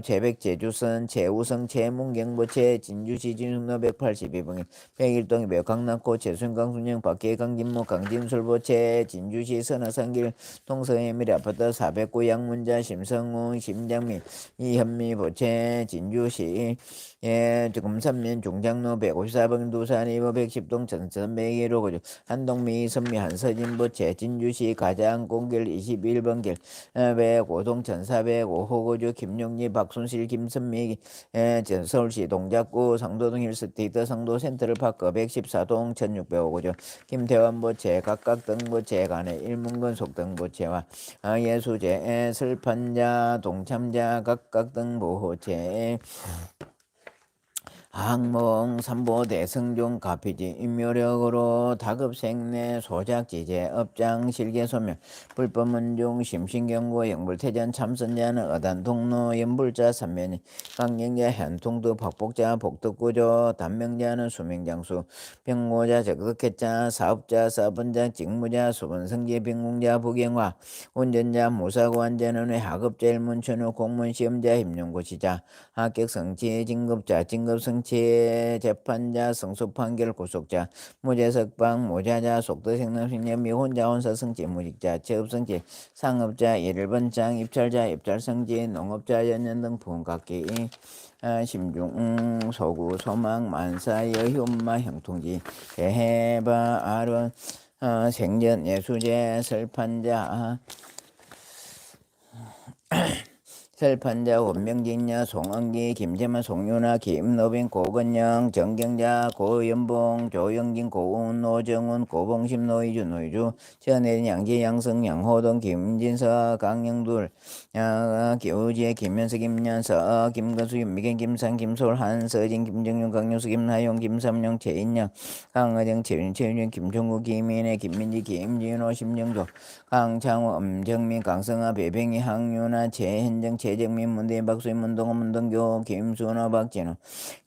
제백 제주선 제우성 제문경보채 진주시 진흥로 182번 101동 200 강남고 제순강순영 박계 강진모 강진술보채 진주시 선화산길 동서해밀 아파트 409 양문자 심성웅 심장미 이현미 보채 진주시 금산면 중장로 154번 두산 2호 110동 전선 101호 한동미 선미 한서진보채 진주시 가장공길 21번 길 고동 1405호고주 김용리 박순실 김선미 서울시 동작구 상도동 힐스테이트 상도센트럴 파크 114동 1605호고주 김태환보채 각각등보채 간의 일문건 속등보채와 예수제 슬판자 동참자 각각등보호채 항몽 삼보 대승종 가피지 인묘력으로 다급생내 소작지제 업장 실계소멸 불법문중 심신경고 영불태전 참선자는 어단통로 연불자 삼면이 강령자 현통도 박복자 복덕구조 단명자는 수명장수 병고자 적득했자 사업자 사번자 직무자 수번성지 병공자 부경화 운전자 무사고 안전은회 하급자 일문천후 공무원시험자 힘용고시자 합격성취 진급자 진급성 재판자 성소판결 구속자 무죄석방 무자자 속도생명식념 미혼자 혼사성지 무직자 체업성지 상업자 1번장 입찰자 입찰성지 농업자 연연 등 부원각기 심중 소구 소망 만사 여휴마 형통지 대해바 아론 생전 예수제 설판자 설판자 원명진야 송은기 김재만 송윤아 김노빈 고건영 정경자 고연봉 조영진 고운 노정훈 고봉심 노이주 노이주 전혜린 양지 양성 양호동 김진서 강영둘 기우지혜 김현석 김연서 김건수 윤미경 김상 김솔 한서진 김정윤 강용수 김나용 김삼용 최인영 강의정 최윤 김종구 김인혜 김민지 김진호 심정조 강창호 엄정민 강성아 배병희 항윤아 최현정 최정민 문대인 박수인 문동호 문동교 김순호 박진호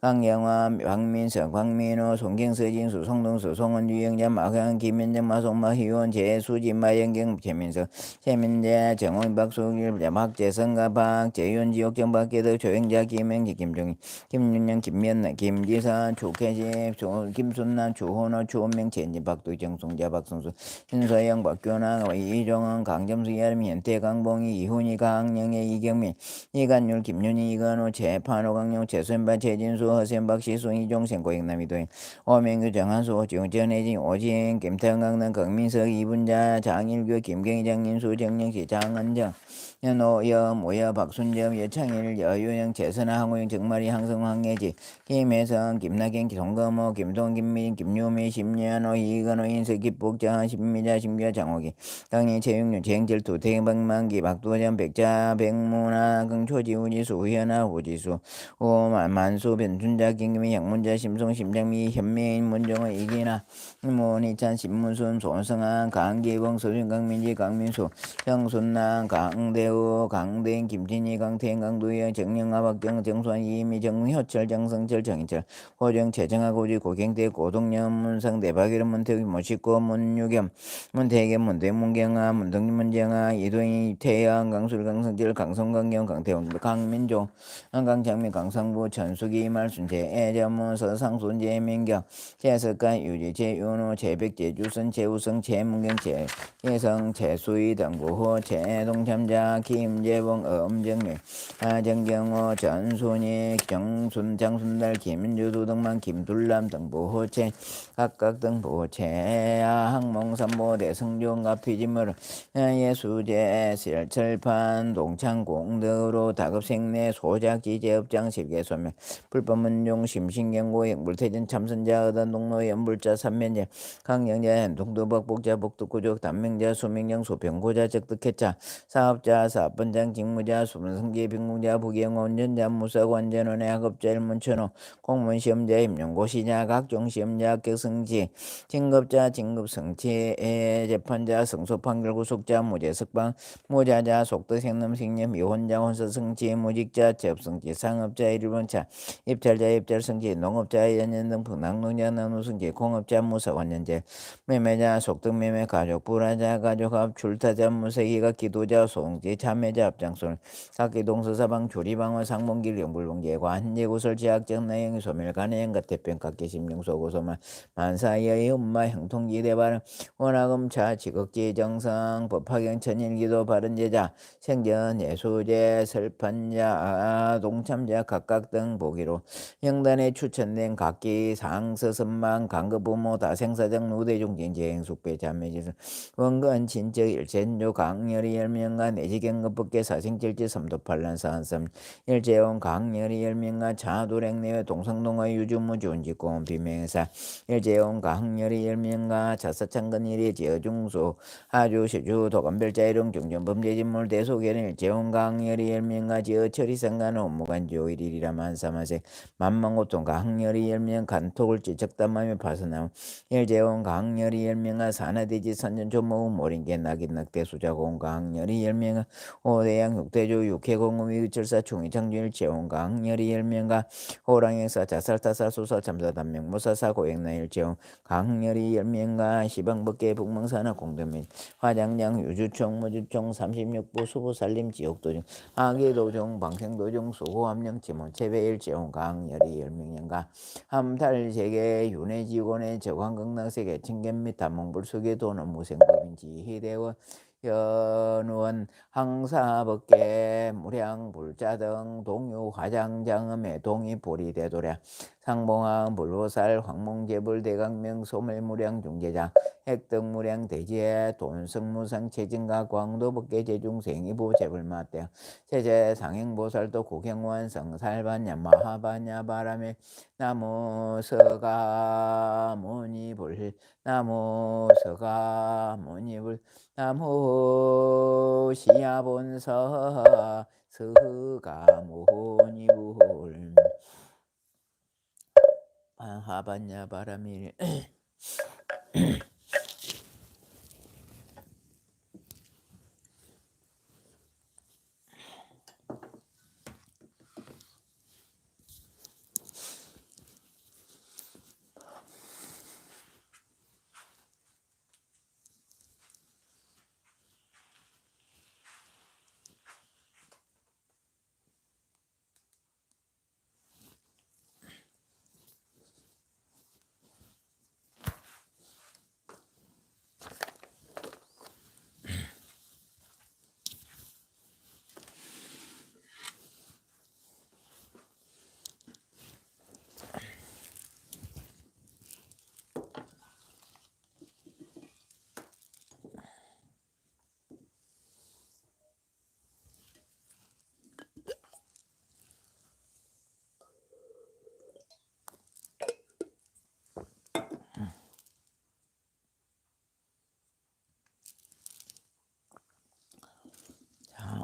강영화 박민석 박민호 송경 서진수 송동수 송원 유영자 마강 김현정 마송마 희원 재수진 마영경 최민석 최민재 정원 박수길 박재성가 박재윤 지옥정 박계덕 조영자 김행지 김종희 김윤영 김면나 김지선 조혜집 김순남 주호노 주원명 최인진 박도희 정송자 박성수 신서영 박규나 이종원 강점수 이하림 현태 강봉희 이훈희 강영애 이경민 이간율 김윤희 이건호 최판호 강용 최선반 최진수 허센박 시수 이종생 고영남 이도행 오명규 정한수 정전혜진 오진 김태형 강남 강민석 이분자 장일교 김경희 장인수 정영시 장은정 연호여 모여 박순점 여창일 여유영 최선아 항우영 정마리 항성 황예지 김혜성 김나경 송금호 김동 김민 김유미 심연호 이건호 인석 기복장 신미자 심규 장호기 강희 최용윤 최영철 태경박만기 박도전 백자 백문화 긍초지 우지수 우현아 우지수 만수 변춘자 김김희 양문자 심송 심장미 현민 문정호 이기나 문희찬 신문순 손성한 강기봉 서준 강민지 강민수 정순남 강대우 강대인 김진희 강태인 강도영 정영아 박정 정수환 이미 정효철 정성철 정인철 호정 최정아 고지 고경대 고동영 문상 대박이름 문태기 모식고 문유겸 문태겸 문대문경아 문동진 문정아 이도희 태영 강술 강성철 강성강경 강태원 강민종 강장민 강상부 천수기 말순재 애자문 서상순 재민경 최석관 유지 최윤호 최백 최주선 최우성 최문경 최예성 최수희 당구호 최동참자 김재봉 엄정민 정경호 전순희 정순 장순달 김민주 두덕만 김둘람 등보호체 각각 등보체 항몽삼보 대승종 가피지물 예수제 실철판 동창공덕으로 다급생내 소작지 제업장 실계소명 불법문종 심신경고 역물태전 참선자 의단 동로 연불자 삼면제 강영자 현동도박 복자 복덕구족 단명자 수명령 소평고자 적득했자 사업자 사업번장 직무자 수문성계 빈공자 부경호 운전자 무사고 안전원의 학업자 일문천호 공무원시험자 임용고시자 각종시험자 합격성지 진급자 진급성취 재판자 성소판결 구속자 무죄석방 무자자 속도생남 생념 미혼자 혼서성취 무직자 재업성취 상업자 일본차 입찰자 입찰성취 농업자 연연 등 풍랑농자 나누성취 공업자 무사원년제 매매자 속등매매 가족 불화자 가족합 출타자 무세기가 기도자 소홍지 참매자 앞장솔 각기동서사방 조리방어 상봉길 영불봉계과 한제구설 제약적 나영이 소멸 간해영 가태평 각기심령소고소만 만사여의 음마 형통기대발음 원화금차 지극지 정성 법화경 천일기도 바른제자 생전 예수제 설판자 동참자 각각 등 보기로 영단에 추천된 각기 상서선망 강급부모 다생사정 누대중진 재행숙배 자매지선 원건 진적 일체조 강렬이 열명과 내지경급법계 사생질지 삼도팔란 사한삼 일제원 강렬이 열명과 자도랭내외 동성동화 유주무 존직공 비명사 일제원 강렬이 열명과 자사창건일이 지어중소 하주시주 도감별자이룡 중전범죄진물 대소계는 일제원 강렬이 열명과 지어처리상간 업무간조 일일이라 만사마세 만망고통 강렬이 열명 간톡을 찌적담하며 파서나온 일제원 강렬이 열명과 산하대지 선전조모 모린계 낙인낙대 수자공 강렬이 열명과 오대양 육대조 육해공음이 의철사 총의창준일 재원 강렬이 열명과 호랑행사 자살타살 수사 참사단명 무사사 고행나 일제원 강렬이 열명과 시방법계 북망산하 공동민 화장장 유주총 무주총 36부 수부살림 지옥도중 아기도중 방생도중 수고함령 지문 체배일제원 강렬이 열명년과 함탈세계 윤회지곤의 저광극락세계 칭견 단몽불속의 도는 무생법인 지희대원 연원 항사법계 무량불자 등 동유 화장장음의 동의보리대도량 상봉항 불호살 황몽재불 대강명 소멸무량 중재자 핵등무량 대지의 돈성무상 체증가 광도법계 제중생이부 재불마대 세제 상행보살도 국행원 성살반야 마하반야 바람에 나무 서가 무니불 나무 서가 무니불 나무 시야본서 서가 무니불 하반야 바람이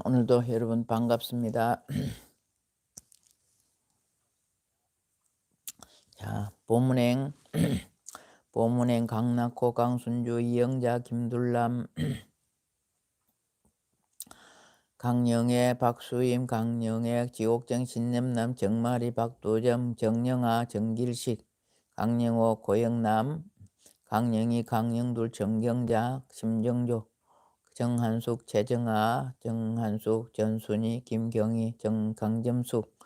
오늘도 여러분 반갑습니다. 자, 보문행 보문행 강낙호 강순주 이영자 김둘람 강영애 박수임 강영애 지옥정 신념남 정마리 박도점 정영아 정길식 강영호 고영남 강영희 강영둘 정경자 심정조 정한숙 최정아 정한숙 전순희 김경희 정강점숙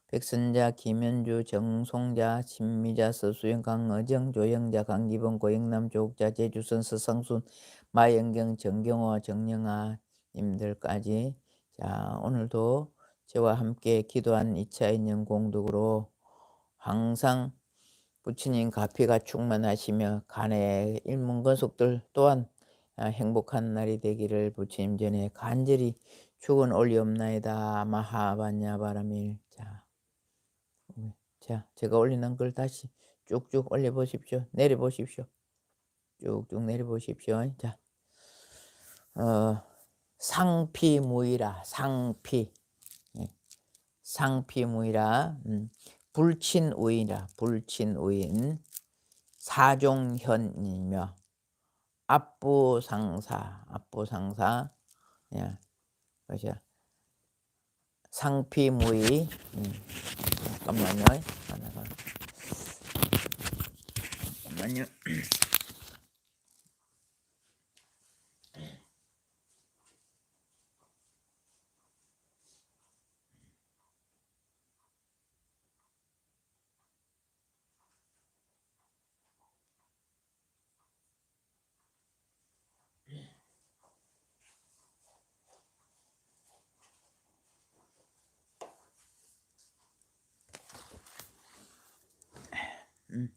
백선자 김현주 정송자 신미자 서수영 강어정 조영자 강기범 고영남 조옥자 제주선 서상순 마영경 정경호 정영아 님들까지 자 오늘도 저와 함께 기도한 2차 인연 공덕으로 항상 부처님 가피가 충만하시며 간의 일문건속들 또한 행복한 날이 되기를 부처님 전에 간절히 축원 올리옵나이다. 마하반야 바라밀. 자, 제가 올리는 걸 다시 쭉쭉 올려보십시오. 내려보십시오. 쭉쭉 내려보십시오. 자, 상피무이라 상피 상피무이라 불친우이라 불친우인 사종현이며 압부상사 예, 그죠? 상피무이 잠깐만요. 잠깐만요.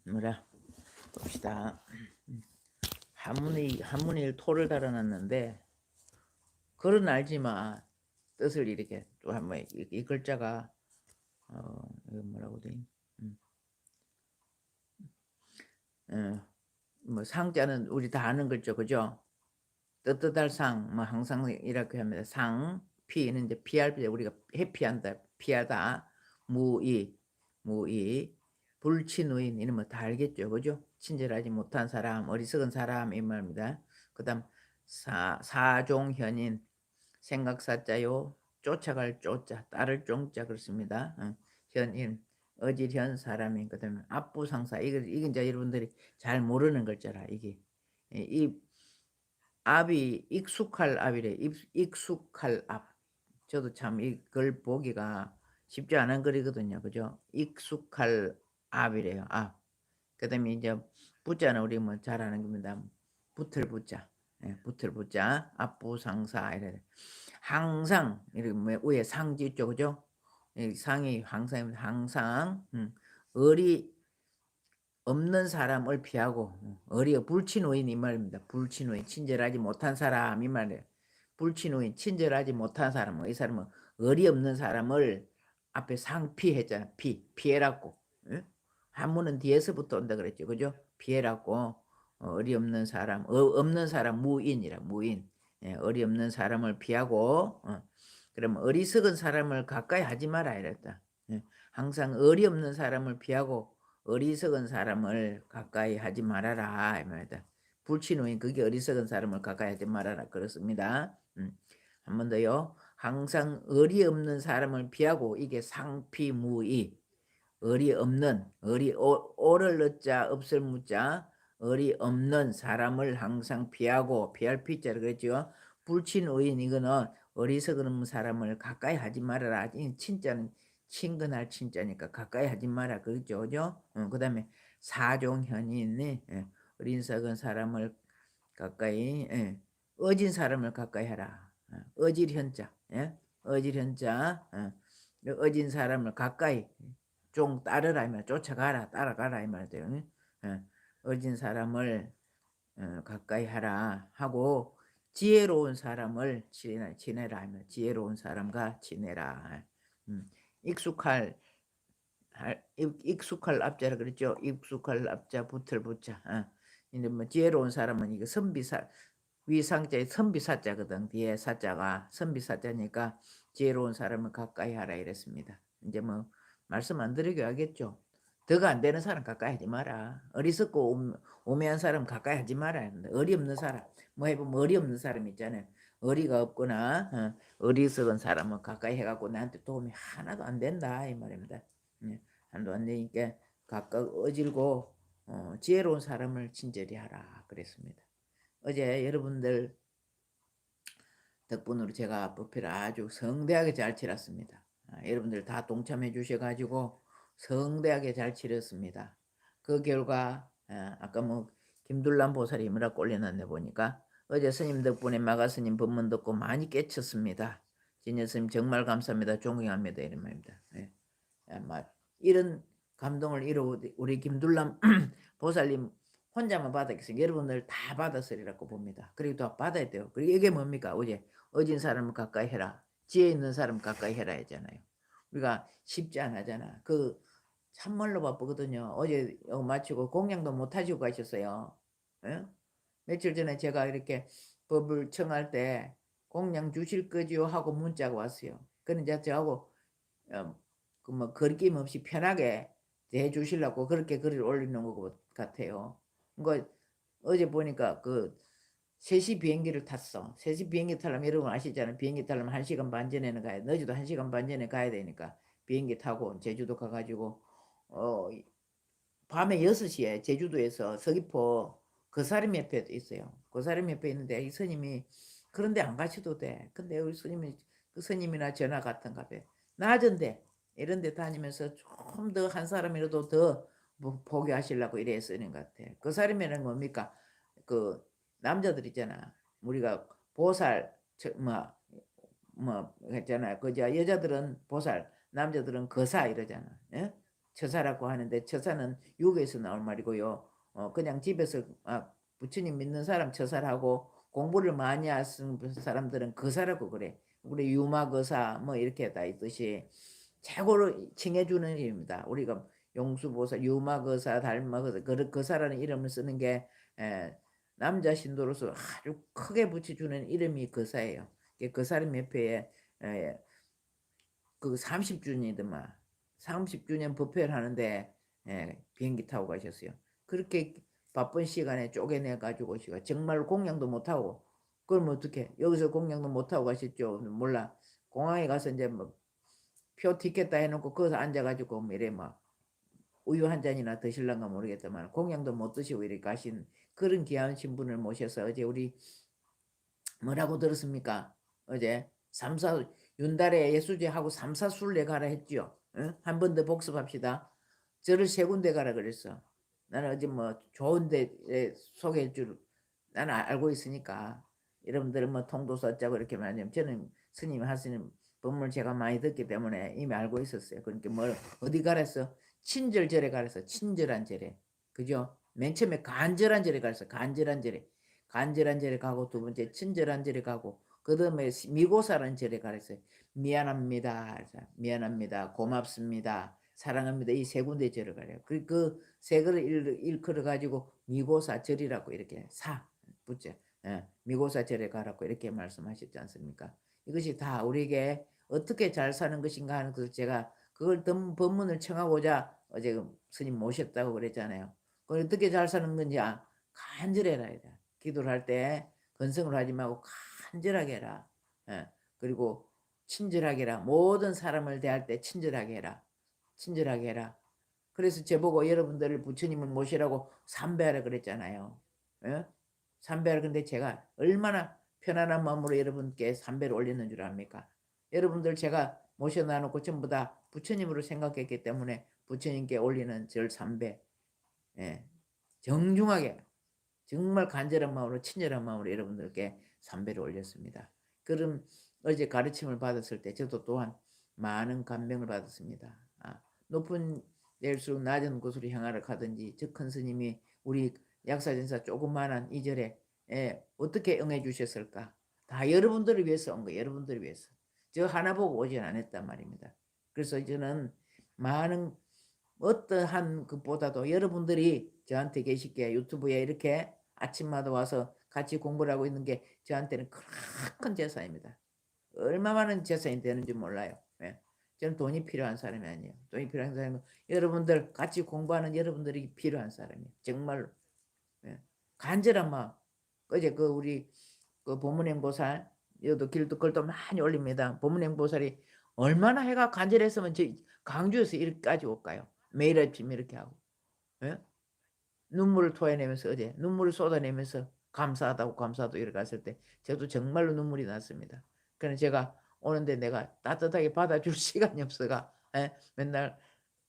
뭐라 봅시다. 한문이 토를 달아놨는데 글은 알지만 뜻을 이렇게 또 한번 이 글자가 이거 뭐라고 돼? 뭐 상자는 우리 다 아는 글자 그죠? 뜨뜻할 상, 뭐 항상 이렇게 합니다. 상, 피는 이제 피할 때 우리가 회피한다, 피하다, 무의, 불친우인 이런 뭐 다 알겠죠, 그죠? 친절하지 못한 사람, 어리석은 사람 이 말입니다. 그다음 사종현인 생각사자요, 쫓아갈 쫓자, 따를 쫑자 그렇습니다. 현인 어질현 사람인 그다음에 압부상사 이게 이제 여러분들이 잘 모르는 글자라 이게 이 압이 익숙할 압이래. 익숙할 압. 저도 참 이걸 보기가 쉽지 않은 글이거든요. 그죠? 익숙할 압이래요. 압. 그다음에 이제 부자는 우리 뭐 잘 아는 겁니다. 붙을 부자. 예, 붙을 부자. 압부상사 이래. 항상 이렇게 뭐 위에 상지 있죠. 그죠? 이 상이 항상 어리 없는 사람을 피하고 불친오인 이 말입니다. 불친오인 친절하지 못한 사람 이 말이에요. 불친오인 친절하지 못한 사람 이 사람은 어리 없는 사람을 앞에 상피했잖아. 피해라고. 응? 한문은 뒤에서부터 온다 그랬죠. 그죠? 피해라고 어리 없는 사람 없는 사람 무인이라 무인. 예, 어리 없는 사람을 피하고 그러면 어리석은 사람을 가까이 하지 마라 이랬다. 예, 항상 어리 없는 사람을 피하고 어리석은 사람을 가까이 하지 말아라 이 말이다. 불친오인 그게 어리석은 사람을 가까이 하지 말아라 그렇습니다. 한 번 더요. 항상 어리 없는 사람을 피하고 이게 상피무의 어리 없는 오를 넣자 없을 무자 어리 없는 사람을 항상 피하고 피할 피자를 그랬죠. 불친오인 이거는 어리석은 사람을 가까이 하지 말아라. 친자는 친근할 친자니까 가까이 하지 마라 그렇죠, 그죠? 그다음에 사종현인이 어리석은 사람을 가까이 어진 사람을 가까이 하라. 어질 현자, 어질 현자, 어진 사람을 가까이 좀 따르라 이 말, 쫓아가라, 따라가라 이 말이에요. 어진 사람을 가까이 하라 하고 지혜로운 사람을 지내라 하면 지혜로운 사람과 지내라. 익숙할 앞자라 그랬죠. 익숙할 앞자 붙을 붙자. 근데 뭐 지혜로운 사람은 이거 선비사 위 상자에 선비 사자거든. 뒤에 사자가 선비 사자니까 지혜로운 사람을 가까이 하라 이랬습니다. 이제 뭐 말씀 안 드리게 하겠죠. 더가 안 되는 사람 가까이 하지 마라. 어리석고 오매한 사람 가까이 하지 마라. 어리 없는 사람 뭐 해보면 어리 없는 사람 있잖아요. 어리가 없거나 어리석은 사람은 가까이 해갖고 나한테 도움이 하나도 안 된다 이 말입니다. 하나도 안 되니까 가까이 어질고 지혜로운 사람을 친절히 하라 그랬습니다. 어제 여러분들 덕분으로 제가 부페를 아주 성대하게 잘 치렀습니다. 여러분들 다 동참해 주셔가지고 성대하게 잘 치렀습니다. 그 결과 아까 뭐 김둘란 보살이 뭐라고 올려놨네 보니까 어제 스님 덕분에 마가 스님 법문 듣고 많이 깨쳤습니다. 진여 스님 정말 감사합니다. 존경합니다. 이런 말입니다. 이런 감동을 우리 김둘란 보살님 혼자만 받았겠어요. 여러분들 다 받았으리라고 봅니다. 그리고 또 받아야 돼요. 그리고 이게 뭡니까? 어제 어진 사람을 가까이 해라. 지혜 있는 사람 가까이 해라 했잖아요. 우리가 쉽지 않잖아. 그 참말로 바쁘거든요. 어제 마치고 공양도 못 하시고 가셨어요. 예? 며칠 전에 제가 이렇게 법을 청할 때 공양 주실 거지요 하고 문자가 왔어요. 그런데 저하고 그뭐 거리낌 없이 편하게 해 주시려고 그렇게 글을 올리는 것 같아요. 그러니까 어제 보니까 그 3시 비행기를 탔어. 3시 비행기 타려면 여러분 아시잖아요. 비행기 타려면 1시간 반 전에는 가야 돼. 늦어도 1시간 반 전에 가야 되니까 비행기 타고 제주도 가가지고 밤에 6시에 제주도에서 서귀포 거사림 옆에 있어요. 거사림 옆에 있는데 이 스님이 그런데 안 가셔도 돼. 근데 우리 스님이 그 스님이나 전화 같은가 봐. 낮은데 이런 데 다니면서 좀 더 한 사람이라도 더 보게 하시려고 이래 쓰는 것 같아. 거사림에는 뭡니까? 그 남자들 있잖아. 우리가 보살 뭐 했잖아요. 그저 여자들은 보살, 남자들은 거사 이러잖아. 예? 처사라고 하는데 처사는 육에서 나올 말이고요. 그냥 집에서 부처님 믿는 사람 처사라고 공부를 많이 하는 사람들은 거사라고 그래. 우리 유마거사 뭐 이렇게 다 있듯이 최고로 칭해주는 이름입니다. 우리가 용수보살, 유마거사, 달마거사, 거사라는 이름을 쓰는 게 남자 신도로서 아주 크게 붙여주는 이름이 거사예요. 거사님 옆에 그 30주년이더만 30주년 법회를 하는데 비행기 타고 가셨어요. 그렇게 바쁜 시간에 쪼개내 가지고 오시고 정말 공양도 못하고 그럼 어떻게 여기서 공양도 못하고 가셨죠. 몰라 공항에 가서 이제 뭐 표 티켓 다 해놓고 거기서 앉아가지고 뭐 이래 막 우유 한 잔이나 드실란가 모르겠지만 공양도 못 드시고 이렇게 가신 그런 귀한 신분을 모셔서 어제 우리 뭐라고 들었습니까? 어제 삼사 윤달에 예수제하고 삼사순례 가라 했죠. 응? 한 번 더 복습합시다. 저를 3군데 가라 그랬어. 나는 어제 뭐 좋은 데 소개할 줄 나는 알고 있으니까 여러분들은 뭐 통도서 어쩌고 이렇게 말하면 저는 스님 하시는 법문을 제가 많이 듣기 때문에 이미 알고 있었어요. 그러니까 뭐 어디 가랬어? 친절절에 가랬어. 친절한 절에. 그죠? 맨 처음에 간절한 절에 가랬어. 간절한 절에. 간절한 절에 가고 두 번째 친절한 절에 가고 그 다음에 미고사라는 절에 가랬어요. 미안합니다. 미안합니다. 고맙습니다. 사랑합니다. 이 3군데 절을 가래요. 그3 글을 일컬어 가지고 미고사 절이라고 이렇게 붙여. 미고사 절에 가라고 이렇게 말씀하셨지 않습니까? 이것이 다 우리에게 어떻게 잘 사는 것인가 하는 것을 제가 그걸 법문을 청하고자 어제 스님 모셨다고 그랬잖아요. 그걸 어떻게 잘 사는 건지 간절해라. 기도를 할 때 건성을 하지 말고 간절하게 해라. 그리고 친절하게 해라. 모든 사람을 대할 때 친절하게 해라. 친절하게 해라. 그래서 저보고 여러분들을 부처님을 모시라고 삼배하라 그랬잖아요. 삼배하라. 근데 제가 얼마나 편안한 마음으로 여러분께 삼배를 올렸는 줄 압니까? 여러분들 제가 모셔놔 놓고 전부 다 부처님으로 생각했기 때문에 부처님께 올리는 절 삼배 정중하게 정말 간절한 마음으로 친절한 마음으로 여러분들께 삼배를 올렸습니다. 그럼 어제 가르침을 받았을 때 저도 또한 많은 감명을 받았습니다. 높은 데일수록 낮은 곳으로 향하러 가든지 저 큰 스님이 우리 약사전사 조그마한 이 절에 어떻게 응해 주셨을까? 다 여러분들을 위해서 온 거예요. 여러분들을 위해서. 저 하나 보고 오진 않았단 말입니다. 그래서 저는 많은 어떠한 것보다도 여러분들이 저한테 계시게 유튜브에 이렇게 아침마다 와서 같이 공부를 하고 있는 게 저한테는 큰 재산입니다. 얼마 많은 재산이 되는지 몰라요. 예. 저는 돈이 필요한 사람이 아니에요. 돈이 필요한 사람은 여러분들 같이 공부하는 여러분들이 필요한 사람이에요. 정말로. 예. 간절한 마음. 어제 우리 보문행보살 여도 길도 글도 많이 올립니다. 보문행보살이 얼마나 해가 간절했으면 저 강주에서 이렇게까지 올까요? 매일 아침 이렇게 하고. 예? 눈물을 토해내면서 어제 눈물을 쏟아내면서 감사하다고 이렇게 갔을 때 저도 정말로 눈물이 났습니다. 그래서 제가 오는데 내가 따뜻하게 받아줄 시간이 없어가 맨날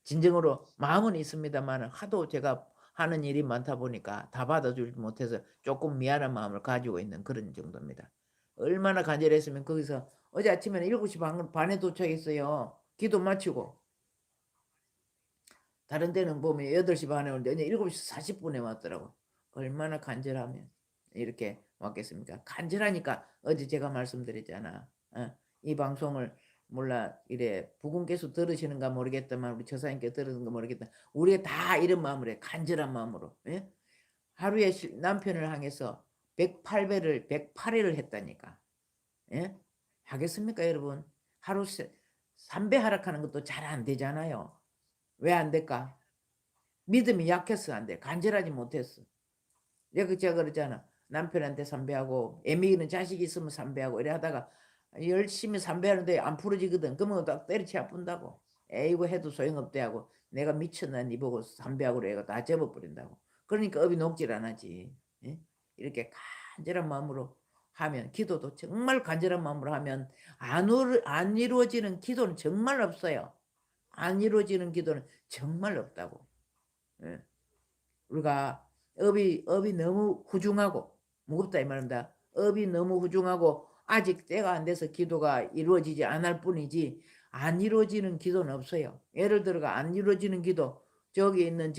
진정으로 마음은 있습니다만 하도 제가 하는 일이 많다 보니까 다 받아주지 못해서 조금 미안한 마음을 가지고 있는 그런 정도입니다. 얼마나 간절했으면 거기서 어제 아침에는 7시 반에 도착했어요. 기도 마치고. 다른 데는 보면 8시 반에 오는데 7시 40분에 왔더라고. 얼마나 간절하면 이렇게 왔겠습니까? 간절하니까 어제 제가 말씀드렸잖아. 이 방송을 몰라 이래 부군께서 들으시는가 모르겠다만 우리 처사님께 들으는가 모르겠다. 우리가 다 이런 마음으로 해. 간절한 마음으로. 예? 하루에 남편을 향해서 108배를 108회를 했다니까. 예? 하겠습니까 여러분? 하루 3배 하락하는 것도 잘 안 되잖아요. 왜 안 될까? 믿음이 약해서 안 돼. 간절하지 못했어. 제가 그러잖아. 남편한테 삼배하고 애미는 자식이 있으면 삼배하고 이래 하다가 열심히 삼배하는데 안 풀어지거든. 그러면 딱 때려치 아픈다고. 에이고 해도 소용없대 하고 내가 미쳤나 니 보고 삼배하고 그래가 다 접어버린다고. 그러니까 업이 녹질 안 하지. 예? 이렇게 간절한 마음으로 하면 기도도 정말 간절한 마음으로 하면 안 이루어지는 기도는 정말 없어요. 안 이루어지는 기도는 정말 없다고. 예. 우리가 업이 너무 후중하고 무겁다 이 말입니다. 업이 너무 후중하고 아직 때가 안 돼서 기도가 이루어지지 않을 뿐이지 안 이루어지는 기도는 없어요. 예를 들어가 안 이루어지는 기도 저기 있는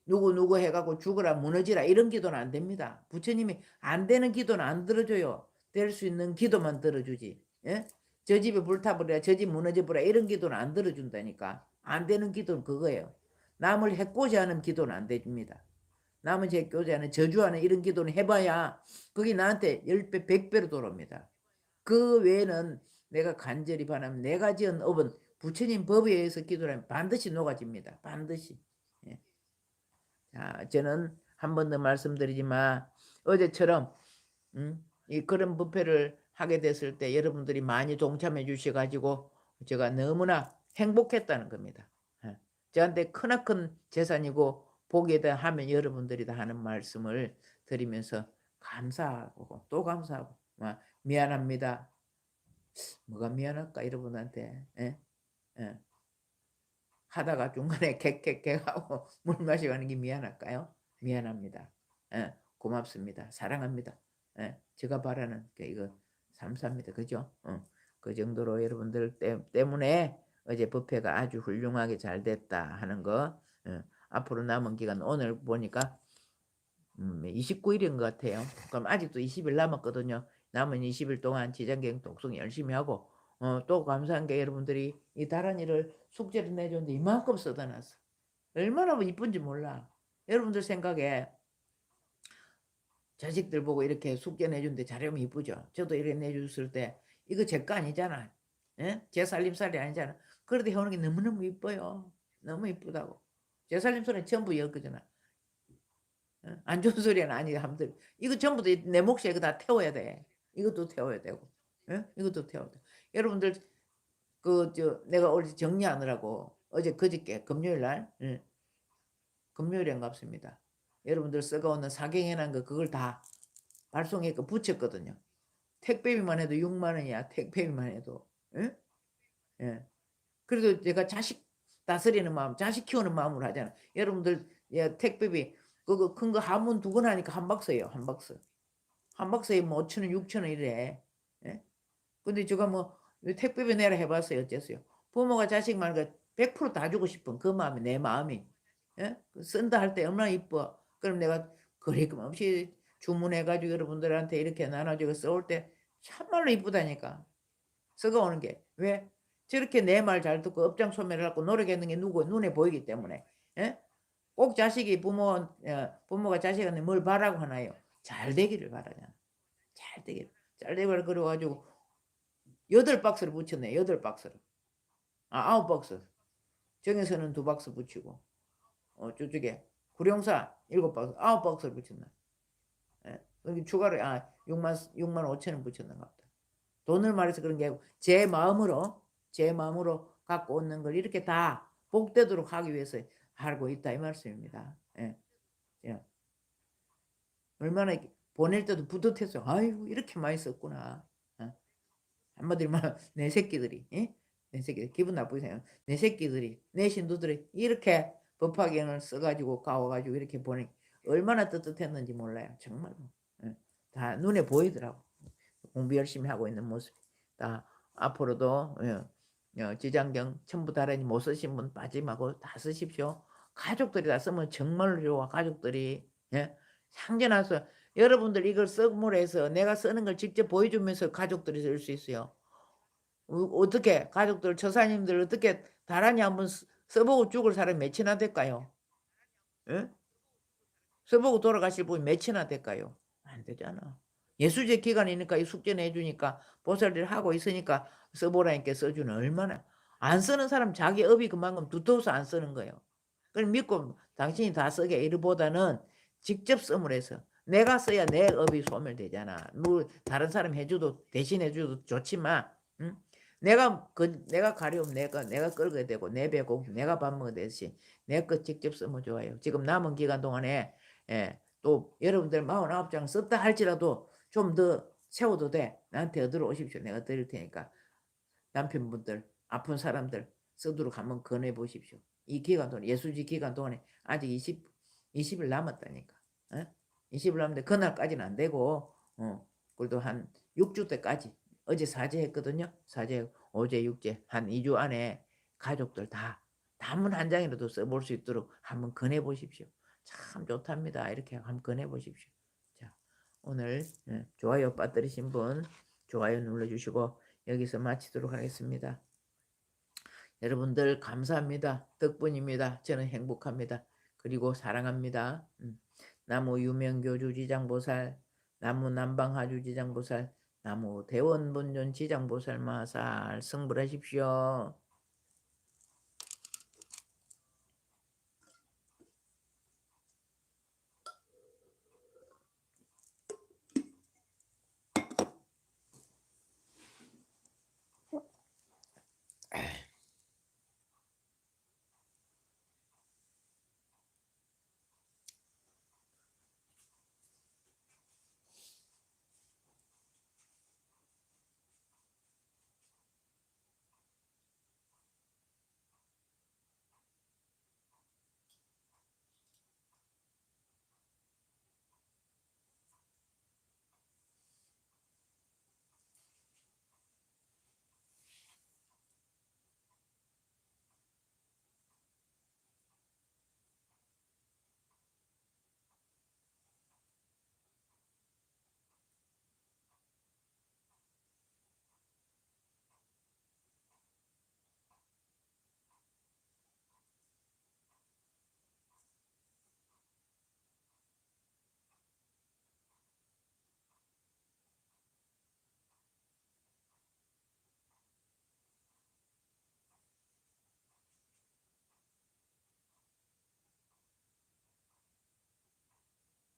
누구 해갖고 죽어라 무너지라 이런 기도는 안 됩니다. 부처님이 안 되는 기도는 안 들어줘요. 될 수 있는 기도만 들어주지. 예? 저 집에 불타버려 저 집 무너져버려 이런 기도는 안 들어준다니까. 안 되는 기도는 그거예요. 남을 해코지 하는 기도는 안 됩니다. 남을 해코지 하는 저주하는 이런 기도는 해봐야 그게 나한테 10배 100배로 돌아옵니다. 그 외에는 내가 간절히 바라면 내가 지은 업은 부처님 법에 의해서 기도를 하면 반드시 녹아집니다. 반드시. 예. 자, 저는 한 번 더 말씀드리지만 어제처럼 이 그런 부패를 하게 됐을 때 여러분들이 많이 동참해 주셔가지고 제가 너무나 행복했다는 겁니다. 예. 저한테 크나큰 재산이고 복이다 하면 여러분들이 다 하는 말씀을 드리면서 감사하고 또 감사하고 미안합니다. 뭐가 미안할까 여러분한테 예? 예. 하다가 중간에 객객객 하고 물 마시고 하는 게 미안할까요? 미안합니다. 예, 고맙습니다. 사랑합니다. 예, 제가 바라는 게 이거 감사합니다. 그죠? 그 정도로 여러분들 때문에 어제 법회가 아주 훌륭하게 잘 됐다 하는 거 앞으로 남은 기간 오늘 보니까 29일인 것 같아요. 그럼 아직도 20일 남았거든요. 남은 20일 동안 지장경 독송 열심히 하고 또 감사한 게 여러분들이 이 다란이를 숙제를 내줬는데 이만큼 써다놨어. 얼마나 이쁜지 몰라. 여러분들 생각에 자식들 보고 이렇게 숙제 내준데 잘하면 이쁘죠. 저도 이렇게 내줬을 때 이거 제 거 아니잖아. 예? 제 살림살이 아니잖아. 그런데 해오는 게 너무너무 이뻐요. 너무 이쁘다고. 제 살림살이 전부 엮거잖아. 안 좋은 소리는 아니야. 아무튼 이거 전부 내 몫이야. 이거 다 태워야 돼. 이것도 태워야 되고. 예? 이것도 태워야 돼. 여러분들 내가 어제 정리하느라고 어제 그저께 금요일 날 금요일인가 같습니다. 여러분들 써가오는 사경해놓은 거 그걸 다 발송해서 붙였거든요. 택배비만 해도 6만 원이야. 택배비만 해도. 예? 예. 그래도 제가 자식 다스리는 마음, 자식 키우는 마음으로 하잖아. 여러분들 택배비 그거 큰 거 한문 두 건 하니까 한 박스예요. 한 박스. 한 박스에 뭐 5천 원, 6천 원 이래. 예? 근데 제가 뭐 택배비 내라 해봤어요. 어째서요? 부모가 자식 말고 100%다 주고 싶은 그 마음이 내 마음이. 예? 쓴다 할 때 얼마나 이뻐. 그럼 내가 거리낌 없이 주문해가지고 여러분들한테 이렇게 나눠주고 써올 때 참말로 이쁘다니까. 쓰가 오는 게. 왜? 저렇게 내 말 잘 듣고 업장 소멸을 하고 노력했는 게 누구 눈에 보이기 때문에. 예? 꼭 자식이 부모가 자식한테 뭘 바라고 하나요? 잘 되기를 바라잖아. 잘 되기를. 잘 되기를 그래 가지고 8박스를 붙였네. 8박스를. 아 9박스. 정에서는 2박스 붙이고 저쪽에 구룡사 7박스 9박스를 붙였네. 예. 여기 추가로 6만 5천원 붙였는가 보다. 돈을 말해서 그런 게 아니고 제 마음으로 갖고 오는 걸 이렇게 다 복되도록 하기 위해서 하고 있다 이 말씀입니다. 예. 예. 얼마나 보낼 때도 뿌듯했어요. 아이고 이렇게 많이 썼구나. 한마디로 말하면 내 새끼들이 내 새끼들 기분 나쁘세요. 내 새끼들이 내 신도들이 이렇게 법화경을 써가지고 가와가지고 이렇게 보내 얼마나 뜨뜻했는지 몰라요. 정말로. 다 눈에 보이더라고. 공부 열심히 하고 있는 모습. 다 앞으로도 지장경 첨부 다른이 못 쓰신 분 빠지 말고 다 쓰십시오. 가족들이 다 쓰면 정말로 좋아. 가족들이 상전해서 여러분들 이걸 써으로 해서 내가 쓰는 걸 직접 보여주면서 가족들이 쓸 수 있어요. 어떻게 가족들 처사님들 어떻게 다란이 한번 써보고 죽을 사람이 몇이나 될까요? 예? 써보고 돌아가실 분이 몇이나 될까요? 안 되잖아. 예수제 기간이니까 이 숙제는 해주니까 보살을 하고 있으니까 써보라니까 써주는 얼마나 안 쓰는 사람 자기 업이 그만큼 두터워서 안 쓰는 거예요. 그럼 믿고 당신이 다 쓰게 이르보다는 직접 써을 해서 내가 써야 내 업이 소멸되잖아. 뭐 다른 사람 해줘도 대신 해줘도 좋지만 응? 내가 가려면 내가 끌게 되고 내 배고 내가 밥 먹어야 되듯이 내 것 직접 쓰면 좋아요. 지금 남은 기간 동안에 또 여러분들 49장 썼다 할지라도 좀 더 채워도 돼. 나한테 얻으러 오십시오. 내가 드릴 테니까 남편분들 아픈 사람들 쓰도록 한번 권해 보십시오. 이 기간 동안 예수지 기간 동안에 아직 20일 남았다니까. 20일 남았는데 그날까지는 안 되고 그래도 한 6주 때까지 어제 사제했거든요. 사제 어제 6제 한 2주 안에 가족들 다 단문 한 장이라도 써볼 수 있도록 한번 권해 보십시오. 참 좋답니다. 이렇게 한번 권해 보십시오. 자, 오늘 좋아요 빠뜨리신 분 좋아요 눌러주시고 여기서 마치도록 하겠습니다. 여러분들 감사합니다. 덕분입니다. 저는 행복합니다. 그리고 사랑합니다. 나무 유명교주 지장보살, 나무 남방하주 지장보살, 나무 대원본존 지장보살 마살 성불하십시오.